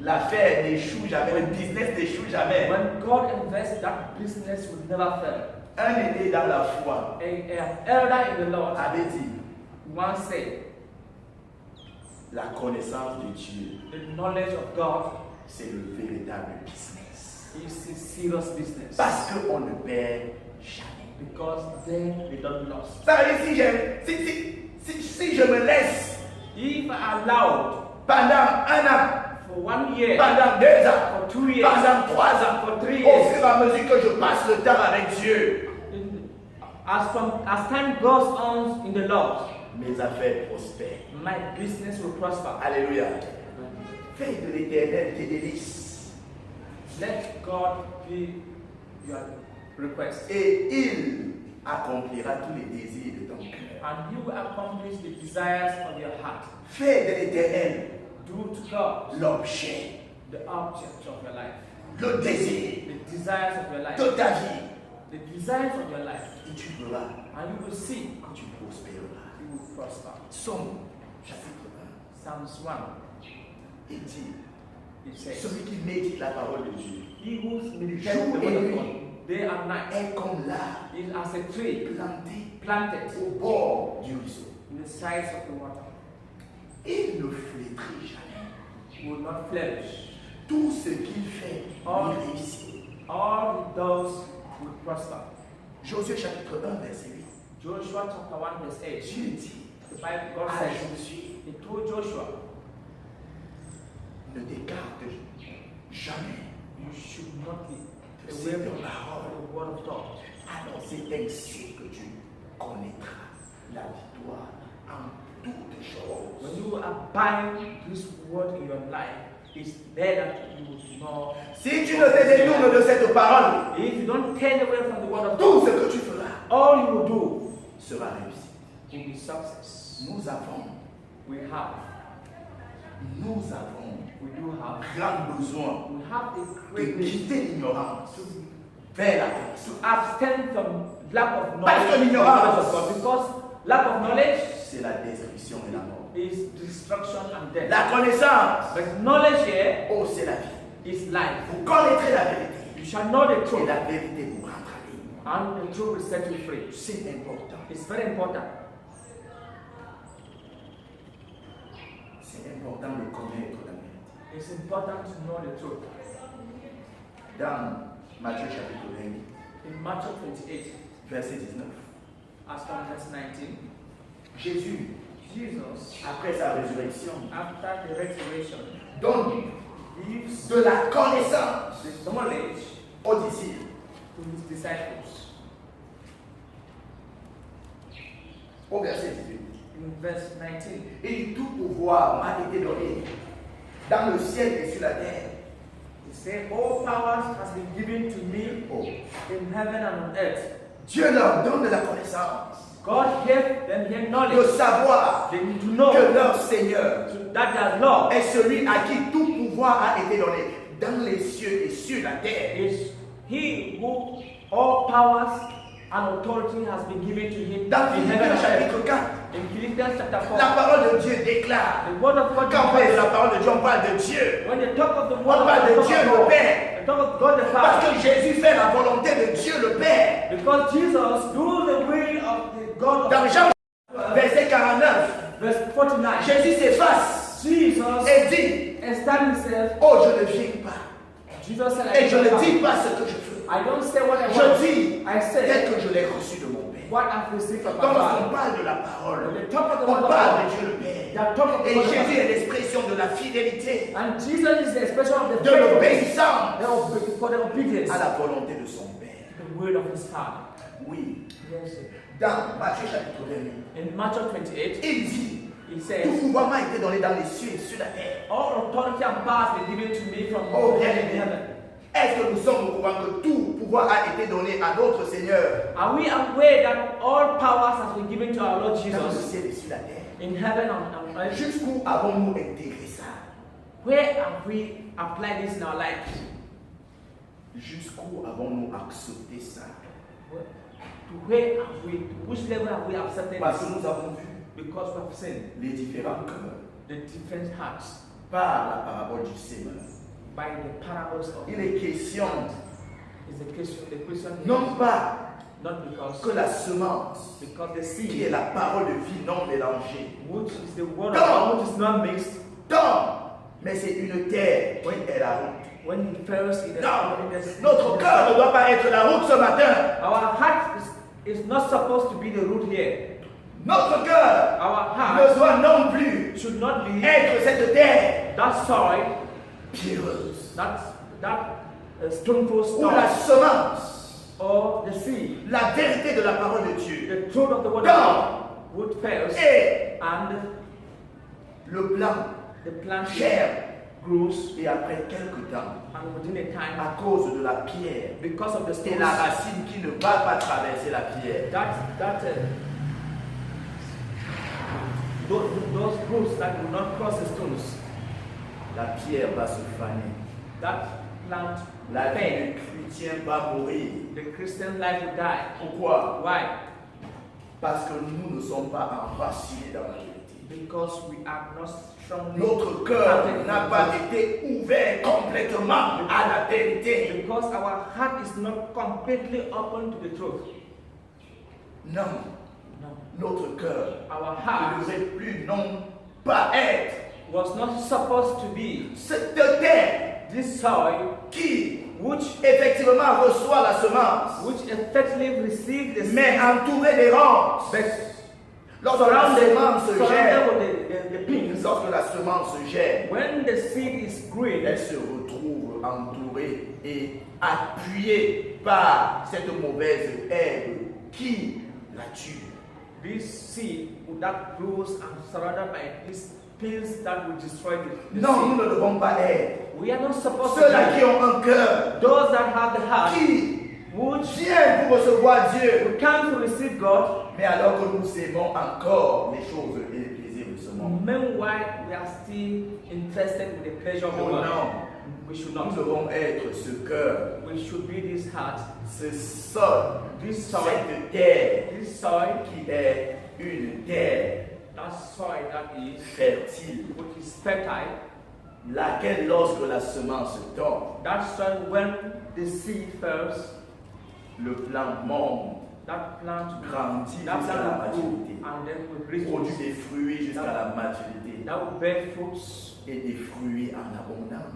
L'affaire n'échoue jamais, le business n'échoue jamais. when God invests, that business will never fail. Un aîné dans la foi An elder in the Lord avait dit, once said, la connaissance de Dieu, the knowledge of God c'est le véritable business. is a serious business. Parce qu'on ne perd jamais. Because then they don't lose. Ça veut dire si je me laisse If I allowed pendant un an, for 1 year, pendant 2 ans, for 2 years, pendant 3 ans, for 3 au years, fur et à mesure que je passe le temps avec Dieu, as time goes on in the Lord, mes affaires prospèrent. my business will prosper. Alléluia. Fais de l'éternel tes délices. Let God be your request, Et il accomplira tous les désirs de ton cœur. and He will accomplish the desires of your heart. Fais de l'éternel Do to God l'objet, the object of your life, le désir the desires of your life, de ta vie. the desires of your life, Et tu verras, and you will see quand tu prospéreras. you will prosper. Somme chapitre Psalms 1, 1. Il dit, it says, celui qui médite la parole de Dieu He who meditates the word of God day and night est comme l'arbre is as a tree planted au bord du ruisseau. in the sides of the water. Il ne flétrit jamais. Will not flourish. Tout ce qu'il fait, Oh. il réussit. All he does will prosper. Josué chapitre 1, verset 8. Joshua chapter 1 verse 8. Dieu dit The Bible, God à says, Josué, He told Joshua, ne t'écarte jamais you should not be de away cette from parole. the word of God. Alors c'est ainsi que tu connaîtras la victoire en toutes choses. When you abide this word in your life, it's there that you will know. Si tu ne te détournes de cette parole, If you don't turn away from the word of tout God, ce que tu feras all you will do sera réussi. will be success. Nous avons We have grand besoin we have the de great need quitter l'ignorance vers la connaissance. to abstain from lack of Parce que knowledge l'ignorance- of God, because lack of knowledge C'est la destruction et la mort. is destruction and death. La connaissance, But knowledge here oh, c'est la vie. is life. Vous connaîtrez la vérité. You shall know the Et truth, la vérité vous rendra libre. and the truth will set you free. C'est important. It's very important. C'est important de connaître la vérité. It's important to know the truth. Dans Matthieu chapitre 20, In Matthew 28, verset 19, as from verse 19, Jésus, Jesus, après sa résurrection, after the resurrection, donne gives de la connaissance the knowledge aux disciples. to his disciples. Au verset 18, In verse 19, il dit, tout pouvoir m'a été donné dans le ciel et sur la terre. he said, all powers has been given to me Oh. in heaven and on earth. Dieu leur donne de la connaissance, God gave them their de knowledge. savoir They need to know que leur Seigneur that their Lord est celui à qui tout pouvoir a été donné dans les cieux et sur la terre. is He who all powers and authority has been given to him Dans in heaven Philippiens and earth. chapitre 4, In Philippians chapter 4, la parole de Dieu déclare. the word of God Quand on parle de la declares, parole de Dieu, on parle de Dieu. when they talk of the On word of parle God, de they Dieu talk le of God. Père. They talk of God the Parce Father. que Jésus fait la volonté de Dieu le Père. Because Jesus do the will of the God of Dans Jean verset 49, verse 49. Jésus s'efface Jesus et dit, established himself. oh, je ne viens pas. Jesus said, Et je ne dis I pas ce que je veux. don't say what I Je want. dis I tel say que je l'ai reçu de mon Père. what I've received from my Quand on Father. parle de la parole, When they talk of the on word of parle God, de Dieu le they Père. are talking of the Et word of Jésus God. est l'expression de la fidélité, And Jesus is the expression of the de faithfulness, l'obéissance for the obedience à la volonté de son Père. to the will of his Father. Oui, Yes, sir. dans Matthieu chapitre 28, In Matthew 28, il dit, he tout says, pouvoir m'a été donné dans les cieux et sur la terre. all authority and power has been given to me from Oh, heaven bien and aimé. heaven. Est-ce que nous sommes au courant que tout pouvoir a été donné à notre Seigneur Are we aware that all powers has been given to our Lord dans le Jesus ciel et sur la terre? in heaven and on earth? Jusqu'où avons-nous intégré ça? Where have we applied this in our lives? Jusqu'où avons-nous accepté ça? To where have we, to which level have we accepted Parce que this? nous avons vu Because we have seen les différents cœurs the different hearts par la parabole du Seigneur. by the parables of Il est question is the question non pas not because que la semence, because the qui est seed, la parole de vie non mélangée, which is the word of God, which is not mixed, tombe, mais c'est une terre qui est la route. when it falls in the Non, notre cœur ne doit pas être la route ce matin. our heart is not supposed to be the root here. Notre cœur Our ne heart doit non plus should not be être cette terre that soil, pierreuse that stoneful où la stone, semence, or the seed, la vérité de la parole de Dieu the truth of the word of tombe God would fail, et and le blanc the plant germe grows, et après quelque temps, and within a time, à cause de la pierre because of the et stones, la racine qui ne va pas traverser la pierre, those roots that will not cross the stones, la pierre va se faner. that plant La vie fail. du chrétien va mourir. The Christian life will die. Pourquoi? Why? Parce que nous ne sommes pas enracinés dans la vérité. Because we are not strongly Notre cœur planted in n'a the pas truth. été ouvert complètement à la vérité. Because our heart is not completely open to the truth. Non, No. notre cœur Our ne heart devrait plus non pas être was not supposed to be cette terre this soil qui which effectivement reçoit la semence, effectively received the mais seed, entourée d'errance. but Lorsque la semence se gère, surrounded with the pins. lorsque la semence se gère, When the seed is green, elle se retrouve entourée et appuyée par cette mauvaise herbe qui la tue. this seed that grows and surrounded by these things that will destroy the Non, seed. nous ne devons pas être We are not supposed to ceux-là qui be ont un cœur, those that have the heart qui which viennent pour recevoir Dieu, we come to receive God. mais alors que nous aimons encore les choses et les plaisirs de ce monde. Meanwhile, we are still interested in the pleasure of the Oh world. non, We should nous not. devons être ce cœur, We should be this heart, ce sol, this soil, cette terre this soil, qui est une terre that soil that is, fertile, which is fertile, laquelle lorsque la semence tombe, that soil when the seed falls, le plant monte, that plant grandit that jusqu'à la plant will maturité, grow and then will bring produit fruits. des fruits jusqu'à la maturité That will bear fruits et des fruits en abondance.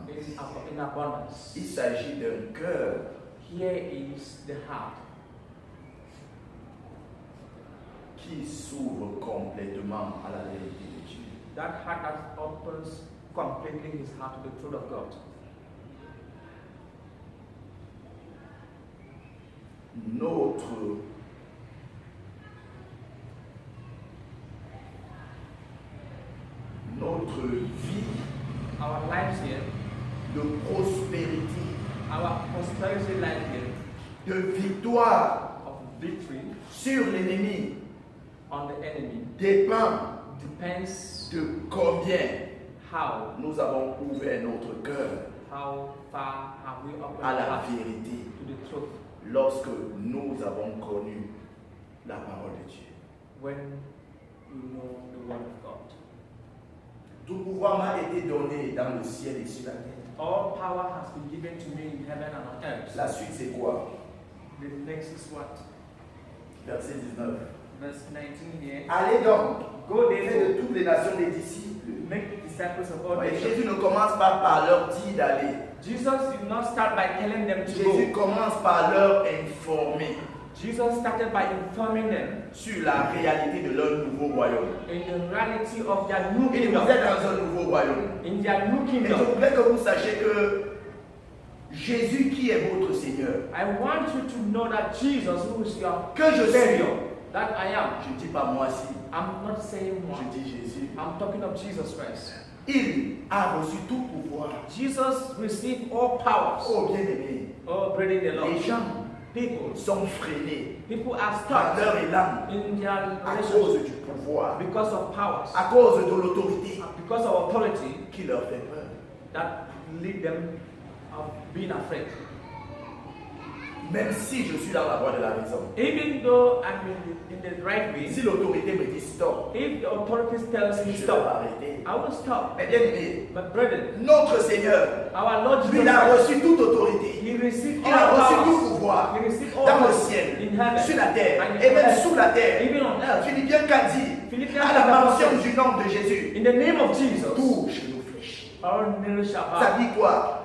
in abundance. Il s'agit d'un cœur Here is the heart qui s'ouvre complètement à la vérité de Dieu. that heart that opens completely his heart to the truth of God. Notre vie Our lives here, de prospérité, our prosperity life here, de victoire of victory sur l'ennemi on the enemy dépend depends de combien how nous avons ouvert notre cœur far have we opened à our la heart vérité to the truth lorsque nous avons connu la parole de Dieu. when you know the word of God. Tout pouvoir m'a été donné dans le ciel et sur la terre. All power has been given to me in heaven and on earth. La suite c'est quoi? The next is what? Verset 19. Verse 19 here. Allez donc, Go faites de therefore, toutes les nations des disciples. make disciples of all Mais nations. Jésus ne commence pas par leur dire d'aller. Jesus did not start by telling them to Jésus go. commence par leur informer Jesus started by informing them sur la réalité de leur nouveau royaume. in the reality of their new Et vous kingdom. êtes dans un nouveau royaume. In their new Et je kingdom. voudrais que vous sachiez que Jésus qui est votre Seigneur, I want you to know that Jesus, who is your que je suis, Savior, that I am. je ne dis pas moi si, I'm not saying je one. dis Jésus. I'm talking of Jesus Christ. Il a reçu tout pouvoir. Jesus received all powers. Oh bien-aimé, Oh, breathing the les Lord. gens People sont freinés are par stuck leur élan in their à relationship cause du pouvoir, because of powers, à cause de l'autorité because of authority qui leur fait peur. that lead them of being afraid. Même si je suis dans la voie de la raison, Even though I'm in the right way, si l'autorité me dit stop, if the authorities tells me je vais stop, arrêter. I will stop. Mais bien aimé, But brethren, notre Seigneur, our Lord lui, Jesus il a Christ, reçu toute autorité. He received Il a all reçu tout powers. pouvoir He received all dans le powers ciel, in heaven sur la terre and et in même earth, sous la terre. even on earth. Philippiens qu'a dit, Philippians à la chapter mention 4, du nom de Jésus, in the name of Jesus, tout genou fléchit. all knees shall Ça bow. dit quoi?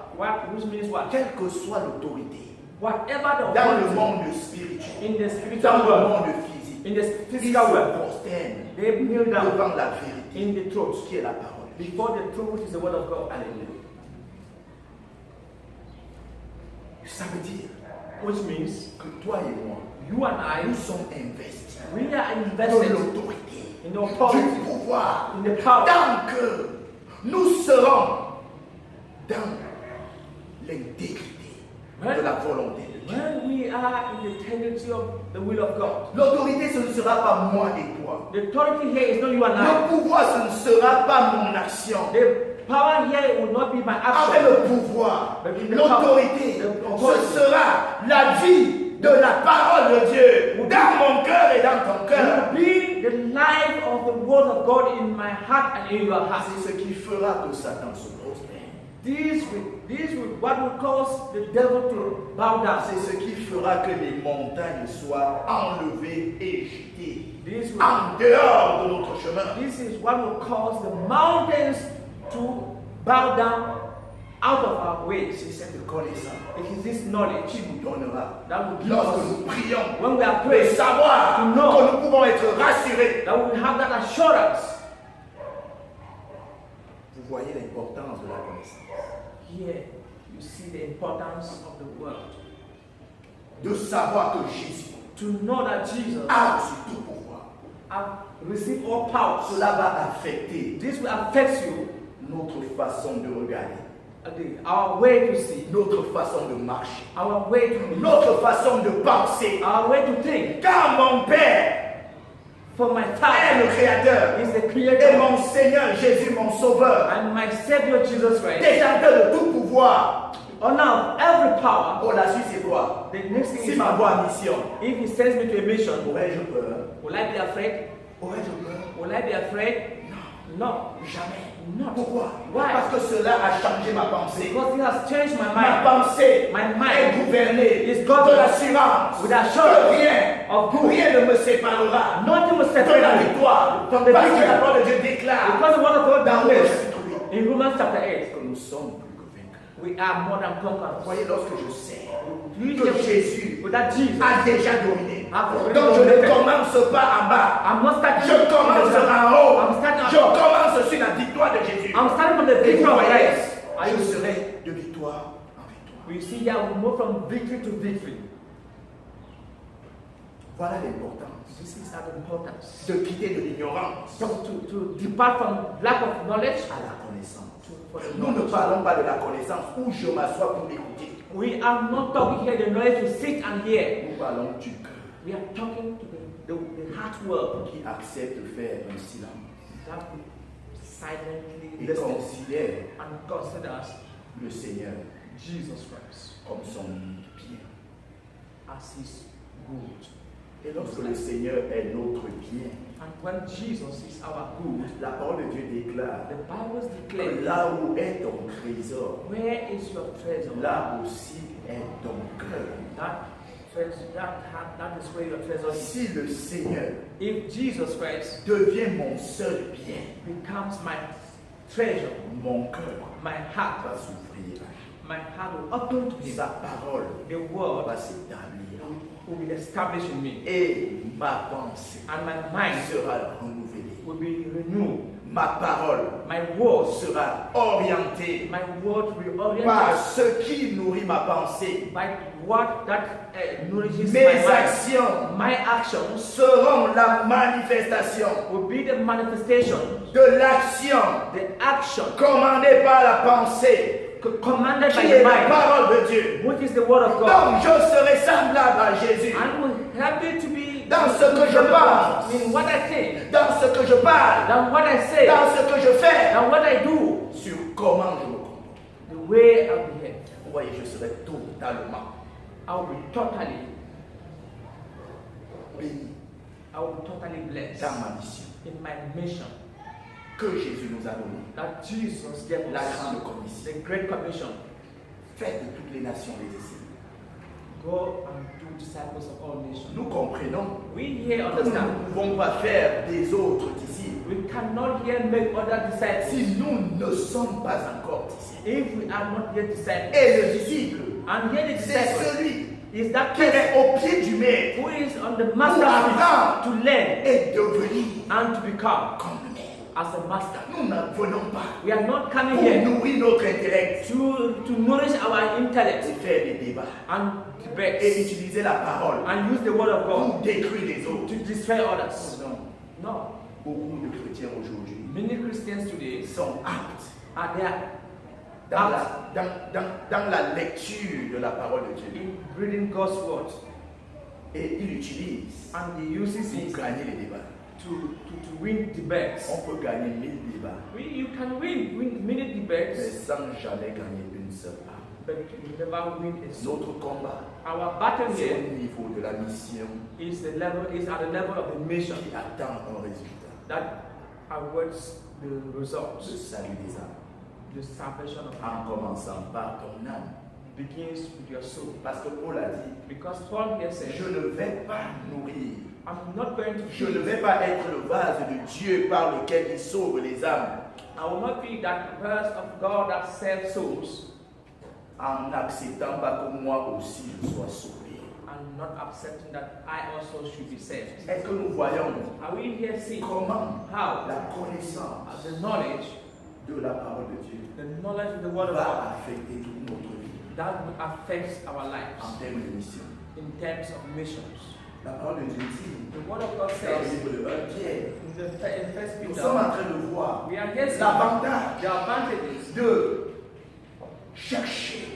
Which means what? Quelle que soit l'autorité, Whatever the dans le authority monde spirituel, in the dans spiritual le world, monde physique, in the ils physical se world, prosternent they kneel down devant la vérité in the truth, qui est la parole. before the truth, which is the word of God. Alléluia. Ça veut dire Which means que toi et moi, you and I, nous sommes investis we are de invested l'autorité, in the du authority, pouvoir, in the power. tant que nous serons dans l'intégrité de la volonté de Dieu. When we are in the integrity of the will of God, L'autorité, ce ne sera pas moi et toi. the authority here is not you and Le I. pouvoir, ce ne sera pas mon action. The power here will not be my Avec action. le pouvoir, l'autorité, ce sera la vie de la parole de Dieu dans mon cœur et dans ton It cœur. will be the life of the word of God in my heart and in your heart. C'est ce qui fera que Satan se prospère. This will what will cause the devil to bow down. C'est ce qui fera que les montagnes soient enlevées et jetées This will, en dehors de notre chemin. this is what will cause the mountains to bow down out of our way. C'est cette connaissance It is this knowledge qui nous donnera, that will give lorsque us, nous prions, when we are de praying, savoir to know que nous pouvons être rassurés. that we will have that assurance. Vous voyez l'importance de la connaissance. Here, you see the importance of the word. De savoir que Jésus To know that Jesus a reçu tout pouvoir have received all powers. Cela va affecter This will affect you, notre façon de regarder, our way to see, notre façon de marcher, our way to live, notre façon de penser. our way to think. Car mon Père For my est le Father Créateur is the et Creator, mon Seigneur Jésus, mon Sauveur, and my Savior Jesus Christ. détenteur de tout pouvoir. Honor of every power. Oh, la suite c'est quoi? The next thing S'il is, m'envoie en mission, if He sends me to a mission, aurais-je peur? will I be afraid? Aurais-je peur? Will I be afraid? No. Jamais. Not. Pourquoi? Why? Parce que cela a changé ma pensée. Because He has changed my Ma mind. pensée My est mind gouvernée is de governed l'assurance with que assurance rien, of good. rien ne me séparera Nothing will de separate la me victoire. from the Parce que la victory. parole de Dieu déclare Because the word of God dans declares Romains 8 in Romans chapter 8, que nous sommes plus que vainqueurs. we are more than Vous conquerors. voyez, lorsque je sais You que hear Jésus with that Jesus, a déjà dominé, I've already donc je ne dominated. commence pas en bas, I'm not starting je from commence the en haut, I'm starting je up. commence sur la victoire de Jésus. I'm starting from the Et victory vous of voyez, Christ. je serai de victoire en victoire. We see here we move from victory to victory. Voilà l'importance This is our importance. de quitter de l'ignorance So to depart from lack of knowledge à la connaissance. for the Nous ne knowledge. parlons pas de la connaissance où je m'assois pour écouter. We are not talking here the knowledge to sit and hear. Nous parlons du cœur We are talking to the heart world qui accepte de faire un silence that we silently et listen considère and considers le Seigneur Jesus Christ comme son bien. as His good. Et lorsque le Seigneur est notre bien, And when Jesus is our good, la parole de Dieu déclare the Bible que declares, là où est ton trésor, where is your treasure? là aussi est ton cœur. That treasure, that is where your treasure is. Si le Seigneur If Jesus Christ devient mon seul bien, becomes my treasure, mon cœur my heart va s'ouvrir. will open to Him. Sa parole The word va s'établir. will be established in me, Et ma pensée and my mind sera renouvelée. will be renewed. Ma parole My word, sera orientée my word will par orient ce qui nourrit ma pensée. by what that nourishes Mes my mind. actions My actions seront la manifestation will be the manifestation, de l'action the action commandée par la pensée, commanded by qui the est la mind, parole de Dieu. which is the word of God. Donc je serai semblable à Jésus And will help me to be dans ce que je pense, in what I think, dans ce que je parle, than what I say, dans ce que je fais, than what I do, sur comment je me comporte. the way I behave. Vous voyez, je serai totalement I will be totally, béni I will be totally blessed dans ma mission in my mission que Jésus nous a donnée. that Jesus gave La us, grande commission. the Great Commission. Faites de toutes les nations les disciples. Go and do disciples of all nations. Nous comprenons We here que nous understand. ne pouvons pas faire des autres disciples We cannot here make other disciples si nous ne sommes pas encore disciples. if we are not yet disciples. Et le disciple, And here the c'est disciple celui is that qui person est au pied du maître who is on the pour master's apprendre feet to learn et devenir and to become comme le maître. as a master. Nous ne venons pas We are not coming pour here nourrir notre intellect to nourish our intellect et faire des débats and et debates utiliser la parole and use the word of God pour détruire les autres. to destroy others. Non. No. Beaucoup de chrétiens aujourd'hui Many Christians today sont aptes are there dans la lecture de la parole de Dieu in reading God's word et ils l'utilisent and he uses it pour gagner les débats. to win debates. On peut gagner 1000 débats, You can win many mais debates, sans jamais gagner une seule âme. but you never win a soul. Notre combat, Our battle c'est here au niveau de la mission is at the level of the mission qui attend un résultat, that awaits the le results. salut des âmes, The salvation of en commençant par ton âme. begins with your soul. Parce que Paul a dit, Because Paul here says, je ne vais pas nourrir, I'm not going to je ne feed. vais pas être le vase de Dieu par lequel il sauve les âmes, I will not be that verse of God that saves souls en n'acceptant pas que moi aussi je sois sauvé. and not accepting that I also should be saved. Est-ce que nous voyons Are we here seeing comment how la connaissance the knowledge, de la parole de Dieu the knowledge of the word of va God, affecter toute notre vie that affects our lives en termes de mission? in terms of missions? La parole de Dieu dit, The word of God dans le says livre de 1 Pierre, in First nous Peter, sommes en train de voir we are here seeing l'avantage the advantages de chercher,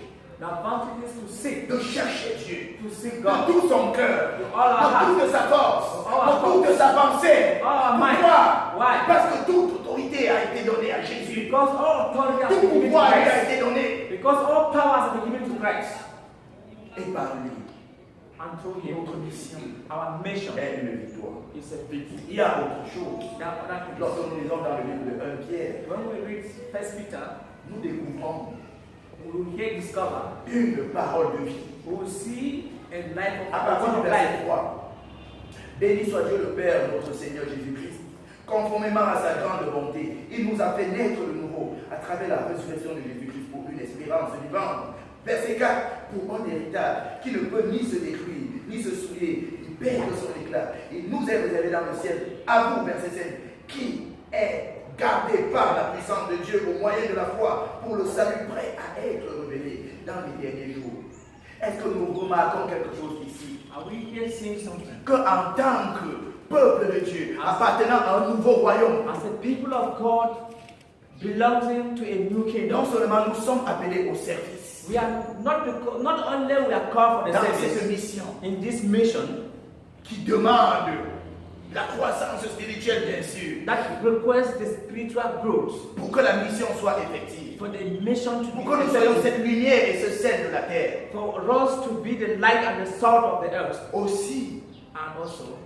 to chercher Dieu to seek de God, tout son cœur, with all our de heart, toute sa force, all our de toute sa pensée. all our mind. Pourquoi? Why? Parce que toute autorité a été donnée à Jésus. Because all authority has Tout been given to pouvoir lui a Christ. été donné. Because all powers have been given to Christ. Et par lui, And through him, notre mission our mission est une victoire. is a victory. Il y a autre chose. Now, that is- Lorsque nous lisons dans le livre de 1 Pierre, when we read First Peter, nous découvrons we will here discover, une parole de vie. we will see a life of À partir du of verset life. 3. Béni soit Dieu le Père, notre Seigneur Jésus-Christ. Conformément à sa grande bonté, il nous a fait naître de nouveau à travers la résurrection de Jésus-Christ pour une espérance vivante. Verset 4. Pour un héritage qui ne peut ni se détruire, ni se souiller, ni perdre son éclat. Il nous est réservé dans le ciel. À vous, verset 5, qui est gardé par la puissance de Dieu au moyen de la foi pour le salut prêt à être révélé dans les derniers jours. Est-ce que nous remarquons quelque chose ici? Are we here seeing something? Qu'en tant que peuple de Dieu, appartenant à un nouveau royaume, As the people of God belonging to a new non kingdom, seulement nous sommes appelés au service we are not only we are called for the dans service cette mission in this mission qui demande la croissance spirituelle, bien sûr, that requires the spiritual growth pour que la mission soit effective, for the mission to pour be que nous soyons effective, cette lumière et ce sel de la terre. for us to be the light and the salt of the earth, Aussi, and also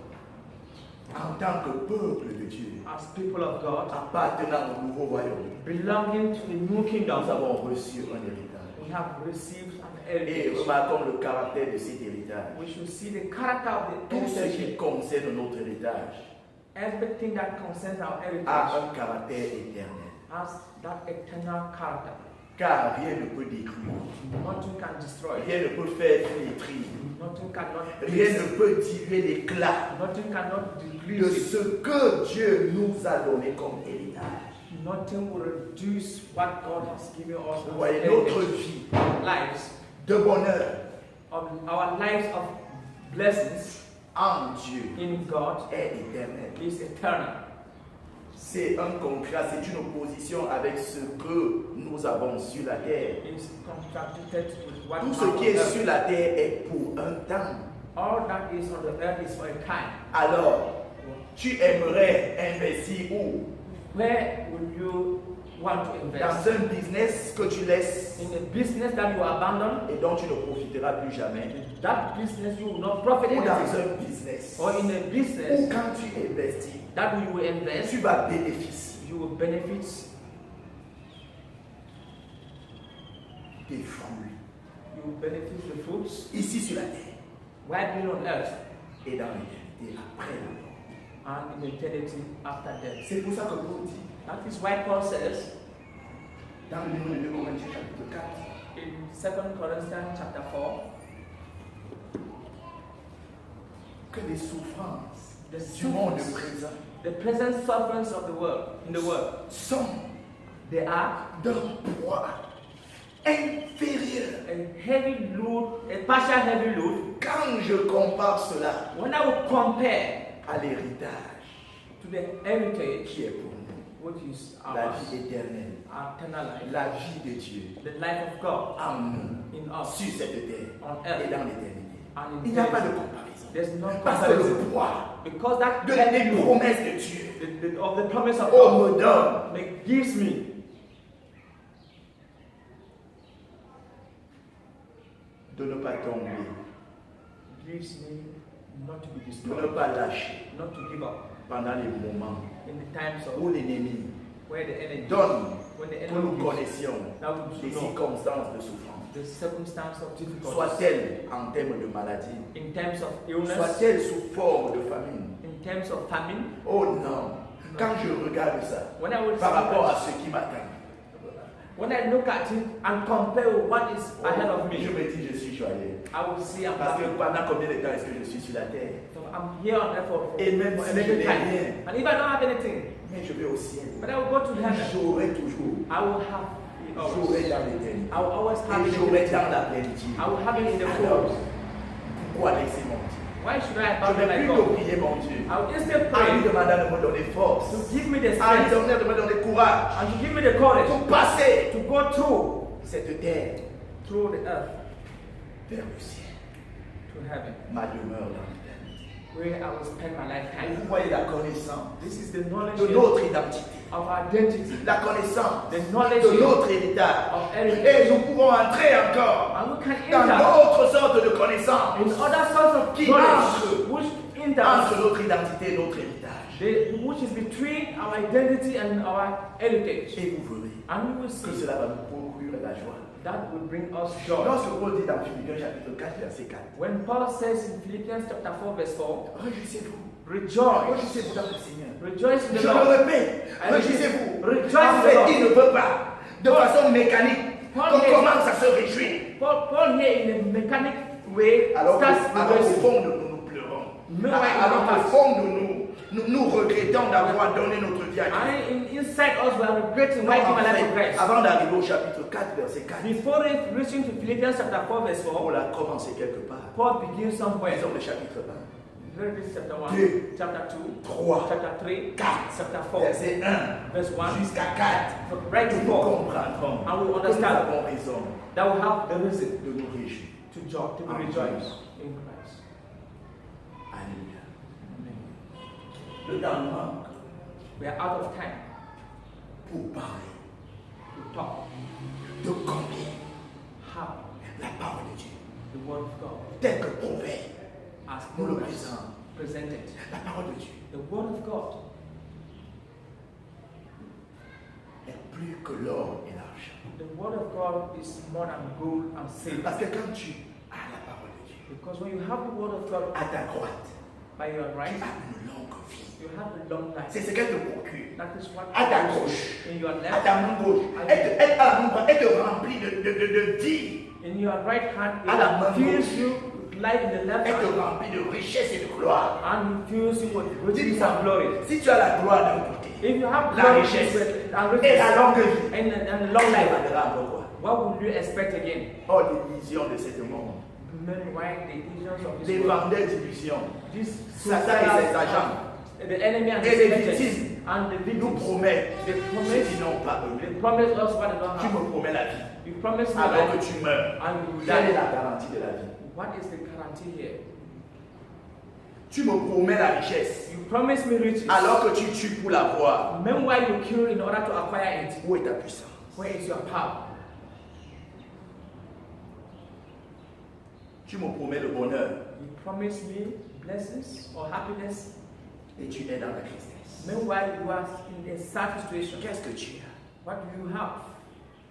en tant que peuple de Dieu, as people of God appartenant au nouveau royaume, belonging to the new kingdom, nous avons reçu un héritage. we have received an Et heritage. remarquons le caractère de cet héritage. We should see the character of the Tout ce qui heritage. concerne notre héritage Everything that concerns our a heritage un caractère éternel. has that eternal character. Car rien ne peut détruire, Nothing can destroy. rien ne peut faire flétrir, Nothing cannot. rien ne peut diluer l'éclat Nothing cannot de decrease it. ce que Dieu nous a donné comme héritage. Nothing will reduce what God has given us. Vous as voyez, heritage. notre vie Lives de bonheur of our lives of blessings en Dieu in God est éternelle. is eternal. C'est un contraste, c'est une opposition avec ce que nous avons sur la terre. It's contradicted with what Tout we ce have qui on est earth. sur la terre est pour un temps. All that is on the earth is for a time. Alors, tu aimerais investir où? Where will you want to invest? Dans un business que tu laisses In a business that you abandon, et dont tu ne profiteras plus jamais. that business you will not profit Ou dans anything. un business Or in a où business quand tu investis, that you will invest, tu vas bénéficier you will benefit des fruits you will benefit the fruits ici sur la terre while being on earth et dans l'éternité après la mort. and in eternity after death. C'est pour ça que Paul dit That is why Paul says dans le livre de 2 Corinthiens chapitre 4, in 2 Corinthians chapter 4, que les souffrances the du monde sufferings, présent the present sufferings of the world, in the world, sont they are d'un poids inférieur. a heavy load, a partial heavy load. Quand je compare cela When I will compare à l'héritage to the heritage, qui est pour nous, which is la ours, vie éternelle, our eternal life, la vie de Dieu the life of God en nous, in us, sur cette terre on et earth, dans l'éternité. and Il in n'y a pas de death. comparaison. There's no Parce que le comparison. poids Because that de heavy les load promesses de Dieu of the promise of on God me donne gives me de ne pas tomber, not to be de ne destroyed, pas lâcher not to give up pendant les moments in the times où of l'ennemi where the enemy donne when the que nous enemy gives, connaissions that we des should know circonstances de souffrance, the circumstance of difficulty soit-elles en termes de maladie, in terms of illness, soit-elles sous forme de famine. in terms of famine. Oh non, quand je regarde ça When I would par see rapport that, à ce qui m'attend, when I look at it and compare with what is ahead of je me, me dis je suis joyeux. I will see I'm Parce que happy. pendant combien de temps est-ce que je suis sur la terre? So I'm here on earth for Et même for si a je little n'ai time. rien, And if I don't have anything, mais je vais au ciel. but I will go to heaven. J'aurai toujours. I will have it always. J'aurai dans l'éternité. I will always have Et it in j'aurai the dans la plénitude. I will have it in the Alors, full. pourquoi laisser mentir? Why should I Je abandon vais my plutôt God? prier mon Dieu. I will instead À lui pray demander de me donner force. to give me the À lui strength demander de me donner courage. and to give me the courage Pour passer to go through cette terre the earth vers le ciel. to heaven, Ma demeure dans l'éternité. where I will spend my Et lifetime. vous voyez la connaissance This is the knowledge de notre identité. of identity, La connaissance the knowledge de notre héritage. of Et heritage. nous pouvons entrer encore And we can dans enter d'autres sortes de connaissances in other sorts of qui knowledge which entre enters, notre identité et notre héritage. which is between our identity and our heritage. Et vous verrez And we will que see cela va nous procurer la joie. that will bring us joy. Lorsque Paul dit dans Philippiens chapitre 4, verset 4, When Paul says in Philippians chapter 4 verse 4, réjouissez-vous. rejoice, Réjouissez-vous dans le Seigneur. rejoice in Je the le Lord. répète, réjouissez-vous. Rejoice En in the fait, Lord. il ne peut pas, de façon mécanique, Paul qu'on says- commence à se réjouir. Paul here in a mechanic way Alors starts qu'au rejoicing. fond de nous, nous pleurons. Mais ouais, Alors il qu'au fond de nous, nous regrettons d'avoir donné notre vie à Christ. And inside us we are regretting why Non, give en my life to fait, Christ. avant d'arriver au chapitre 4, verset 4, Before reaching to Philippians chapter 4 verse 4, Paul a commencé quelque part. Paul begins somewhere. Disons le chapitre 1, Very good, chapter 1, Deux. chapter 2, 3, chapter 3, 4, chapter 4, verset 1 verse 1, jusqu'à 4. right to Nous 4. comprendrons And we que nous understand avons raison that we have the reason de nous réjouir. to joy, to Amen. rejoice in Christ. Alléluia. Amen. Le temps manque We are out of time pour parler to talk de combien how la parole de Dieu, the word of God tel que Proverbe as nous le Proverbs présente, presented. la parole de Dieu The word of God est plus que l'or et l'argent. The word of God is more than gold and silver. Parce que quand tu as la parole de Dieu Because when you have the word of God à ta droite, by your tu right, as une longue vie. you have a long life. C'est ce qu'elle te procure. That is what À ta happens gauche, in your à left, ta main gauche, elle te remplit de vie. in your right hand, À la main it fills gauche. you with life in the left Elle te hand, remplit de richesse et de gloire. and it fills you with riches Dis-moi, and glory. si tu as la gloire d'un côté If you have La glory richesse and et la riches longue vie, and a long tu life, demanderas encore quoi? what would you expect again? Oh, les visions de ce monde. Meanwhile, the visions of Les this world, vendeurs d'illusions. this Satan et ses agents the enemy and et his les agents victimes and the nous victims, promettent they ce promise, qu'ils n'ont pas they eux. promise us what they don't Tu have. me promets la vie. You promise me Alors que life tu meurs. and you will Quelle est die. la garantie de la vie? What is the guarantee here? Tu me promets la richesse. You promise me riches. Alors que tu tues pour l'avoir. Meanwhile, you kill in order to acquire it. Où est ta puissance? Where is your power? Tu me promets le bonheur You promise me blessings or happiness. et tu es dans la tristesse. Meanwhile, you are in a sad situation. Qu'est-ce que tu as? What do you have?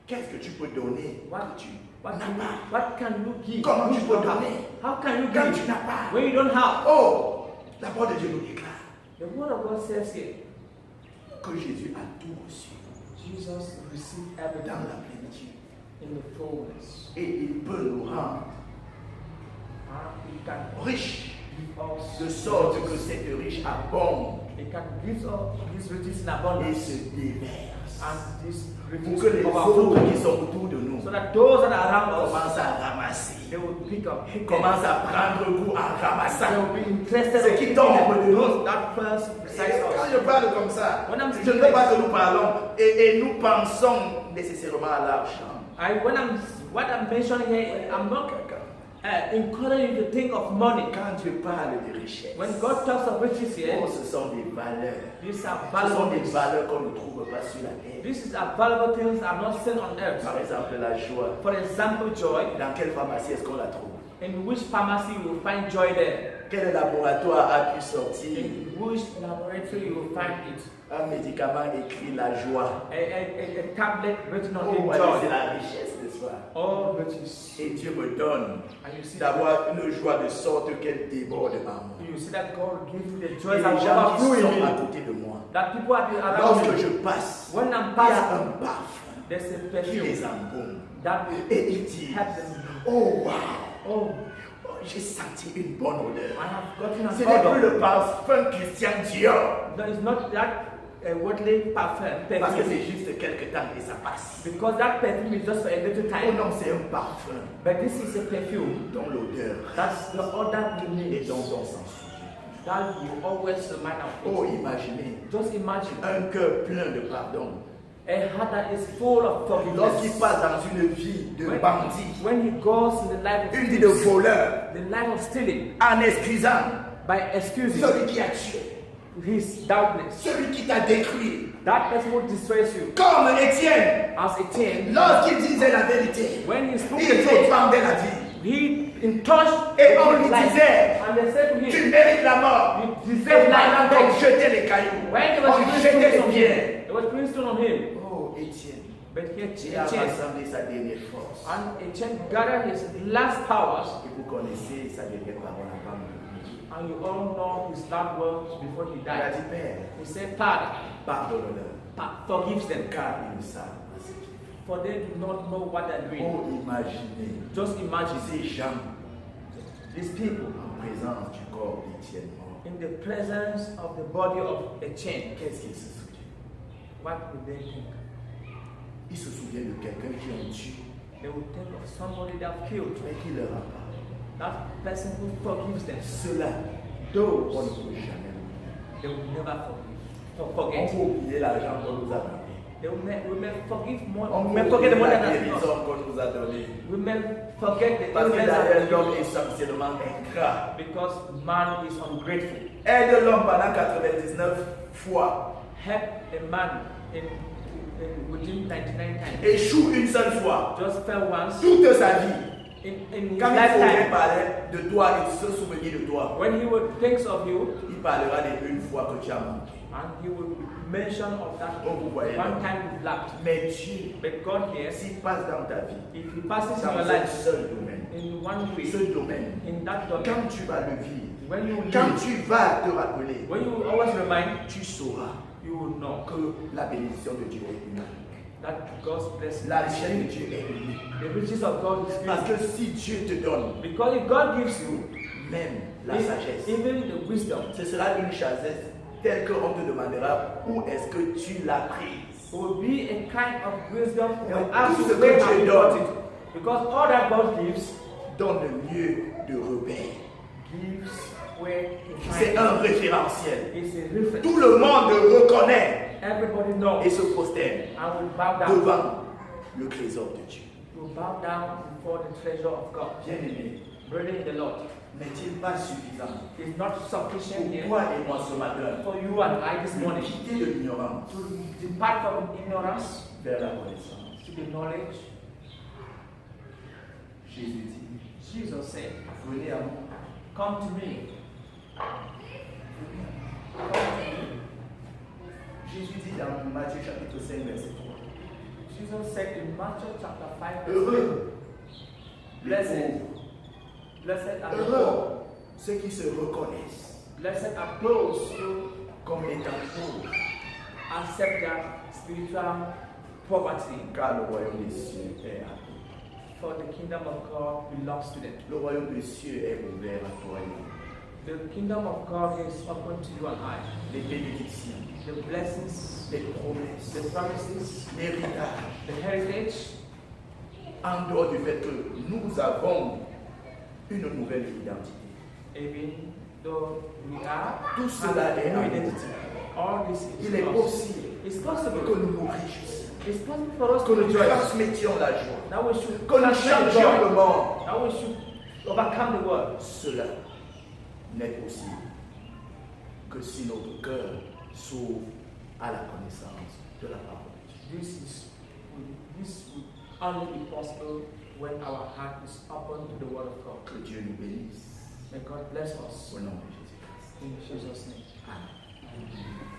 Qu'est-ce que tu peux donner What, que tu what, n'as can, pas? what can you give? Comment tu You peux don't have. donner How can you quand tu give n'as pas? when you don't have? Oh, la parole de Dieu nous déclare The word of God says here, que Jésus a tout reçu Jesus received dans everything la plénitude. in the fullness. Et il peut nous rendre And he can riches, give us de sorte que cette riche abonde He can give us these riches in et abundance se déverse. and these Pour riches que les overflow. autres qui sont autour de nous So that those that are around us, commencent à ramasser, they will pick up, pick them. commencent à prendre goût en They ramassant. will be interested C'est in qui picking tombe them. de nous. Those that first besides Quand us. je parle comme ça, When I'm je ne veux pas que nous parlons et nous pensons nécessairement à l'argent. What I'm mentioning here, I'm not encouraging you to think of money. Quand Dieu parle de richesse, When God talks of riches here, oh, ce sont des valeurs. these are Ce sont valuable des things. valeurs qu'on ne trouve pas sur la terre. These are valuable things are not seen on earth. Par exemple, la joie. For example, joy. Dans quelle pharmacie est-ce qu'on la trouve? In which pharmacy you will find joy there? Quel laboratoire a pu sortir In which laboratory you will find it? un médicament écrit la joie? A tablet written on Oh, it, voilà, c'est joy. la richesse, n'est-ce pas? All riches. Et Dieu me donne And you see d'avoir une joie de sorte qu'elle déborde en moi. You see that God gives me the Et joy les that gens qui overflow in sont à me. côté de moi, That people are around lorsque me. je passe, When I'm il y a passing, un parfum there's a qui les perfume embaume. that will Et ils disent, help them. oh wow, Oh, j'ai senti une bonne odeur. I have gotten Ce an n'est plus odor. le parfum Christian Dior. No, it's not that worldly Parce que perfume. c'est juste quelque temps et ça passe. Because that perfume is just for a little Oh time. non, c'est un parfum But this is a perfume dont l'odeur that's the order et remains. dont on s'en souvient. That you always remind of Oh, it. imaginez Just imagine un cœur plein de pardon. a heart that is full of Lorsqu'il forgiveness. passe dans une vie de bandit, When he goes in the life of une vie de thieves, voleur, the life of stealing, en excusant by excusing celui qui a tué, his darkness, celui qui t'a détruit. that person who destroys you. Comme Étienne, As a teen, lorsqu'il disait la vérité, when he spoke il the truth, défendait la vie. he touched Et on his lui life. disait, And they said to tu him, mérites la mort. you Et deserve life. pendant qu'on jetait les cailloux, When they were on throwing jetait stones les on pierres. him, they were throwing stones on him. Oh, Étienne, But here, il a Etienne, rassemblé sa dernière force. and Etienne gathered his last powers, Et vous connaissez sa dernière parole avant de mourir. and you all know his last words before he Il a died. dit, Père, He said, Father, pardonne-leur, forgive them, car ils ne savent pas ce qu'ils font. for they do not know what they're doing. Oh, imaginez Just imagine ces gens these people en présence du corps d'Étienne mort. in the presence of the body of Etienne. Qu'est-ce qu'ils se souviennent? What would they think? Ils se souviennent de quelqu'un qui ont tué, They would think of somebody they have killed. mais qui leur a parlé. That person who forgives them, Cela, those on ne peut jamais oublier. they will never forgive. On Forget. peut oublier l'argent qu'on nous a donné. We may forgive more. On We peut may forget the oublier money la that has guérison lost. qu'on nous a donnée. We may forget the Parce que illness d'ailleurs, that l'homme we est essentiellement ingrat. because man is ungrateful. Aide l'homme pendant 99 fois. Help a man in within 99 times. Échoue une seule fois. Just fell once Toute sa vie. in his Quand il faudrait lifetime. parler de toi et se souvenir de toi, When he would think of you, il parlera d'une fois que tu as manqué. and he would mention of that Oh, vous voyez. one time you laughed. Mais Dieu, But God here, s'il passe dans ta vie, if he passes in dans your un life seul domaine, in one way, ce domaine, in that domain, quand tu vas le vivre, when you quand live, tu vas te rappeler, when you always remind, tu sauras you will know que la bénédiction de Dieu est unique. that God's blessing, La richesse de Dieu est unique. the riches of God is Parce great. que si Dieu te donne Because if God gives you même la if- sagesse, even the wisdom, ce sera une sagesse telle qu'on te demandera où est-ce que tu l'as prise. it will be a kind of wisdom Et will tout ask ce you que where Dieu have you donne. got it. Because all that God gives, Donne lieu de repère. gives where he C'est finds un référentiel. it. It's a reference. Tout le monde reconnaît Everybody knows et se prosterne and will bow down. devant le trésor de Dieu. Will bow down before the treasure of God. Bien-aimé, Brother in the Lord, n'est-il pas suffisant it's not sufficient pour here toi et moi ce matin for you and I this de morning quitter de l'ignorance to depart from ignorance vers la connaissance? to the knowledge. Jésus dit, Jesus said, venez à moi. come to me. Come to me. Jésus dit dans Matthieu chapitre 5, verset 3. Jesus said in Matthew chapter 5, verse 3, Heureux, les Blessed. pauvres, blessed are the poor. heureux ceux qui se reconnaissent Blessed are those who comme étant pauvres, accept their spiritual poverty, car le royaume des cieux est à eux. for the kingdom of God belongs to them. Le royaume des cieux est ouvert à toi et moi. The kingdom of God is open to you and I. Les bénédictions, The blessings, les promesses, the promises, l'héritage, the heritage, en dehors du fait que nous avons une nouvelle identité. even though we are Tout cela est new à identity. nous. All this Il is est us. possible It's que possible. nous nous réjouissions, It's possible for us que to nous rejoice. transmettions la joie, Now we should que nous transcend the changions le joy. monde. Now we should overcome the world. Cela n'est possible que si notre cœur s'ouvre à la connaissance de la parole de Dieu. This would only be possible when our heart is open to the word of God. Que Dieu nous bénisse. May God bless us Au nom de Jésus-Christ. in Jesus' name. Amen.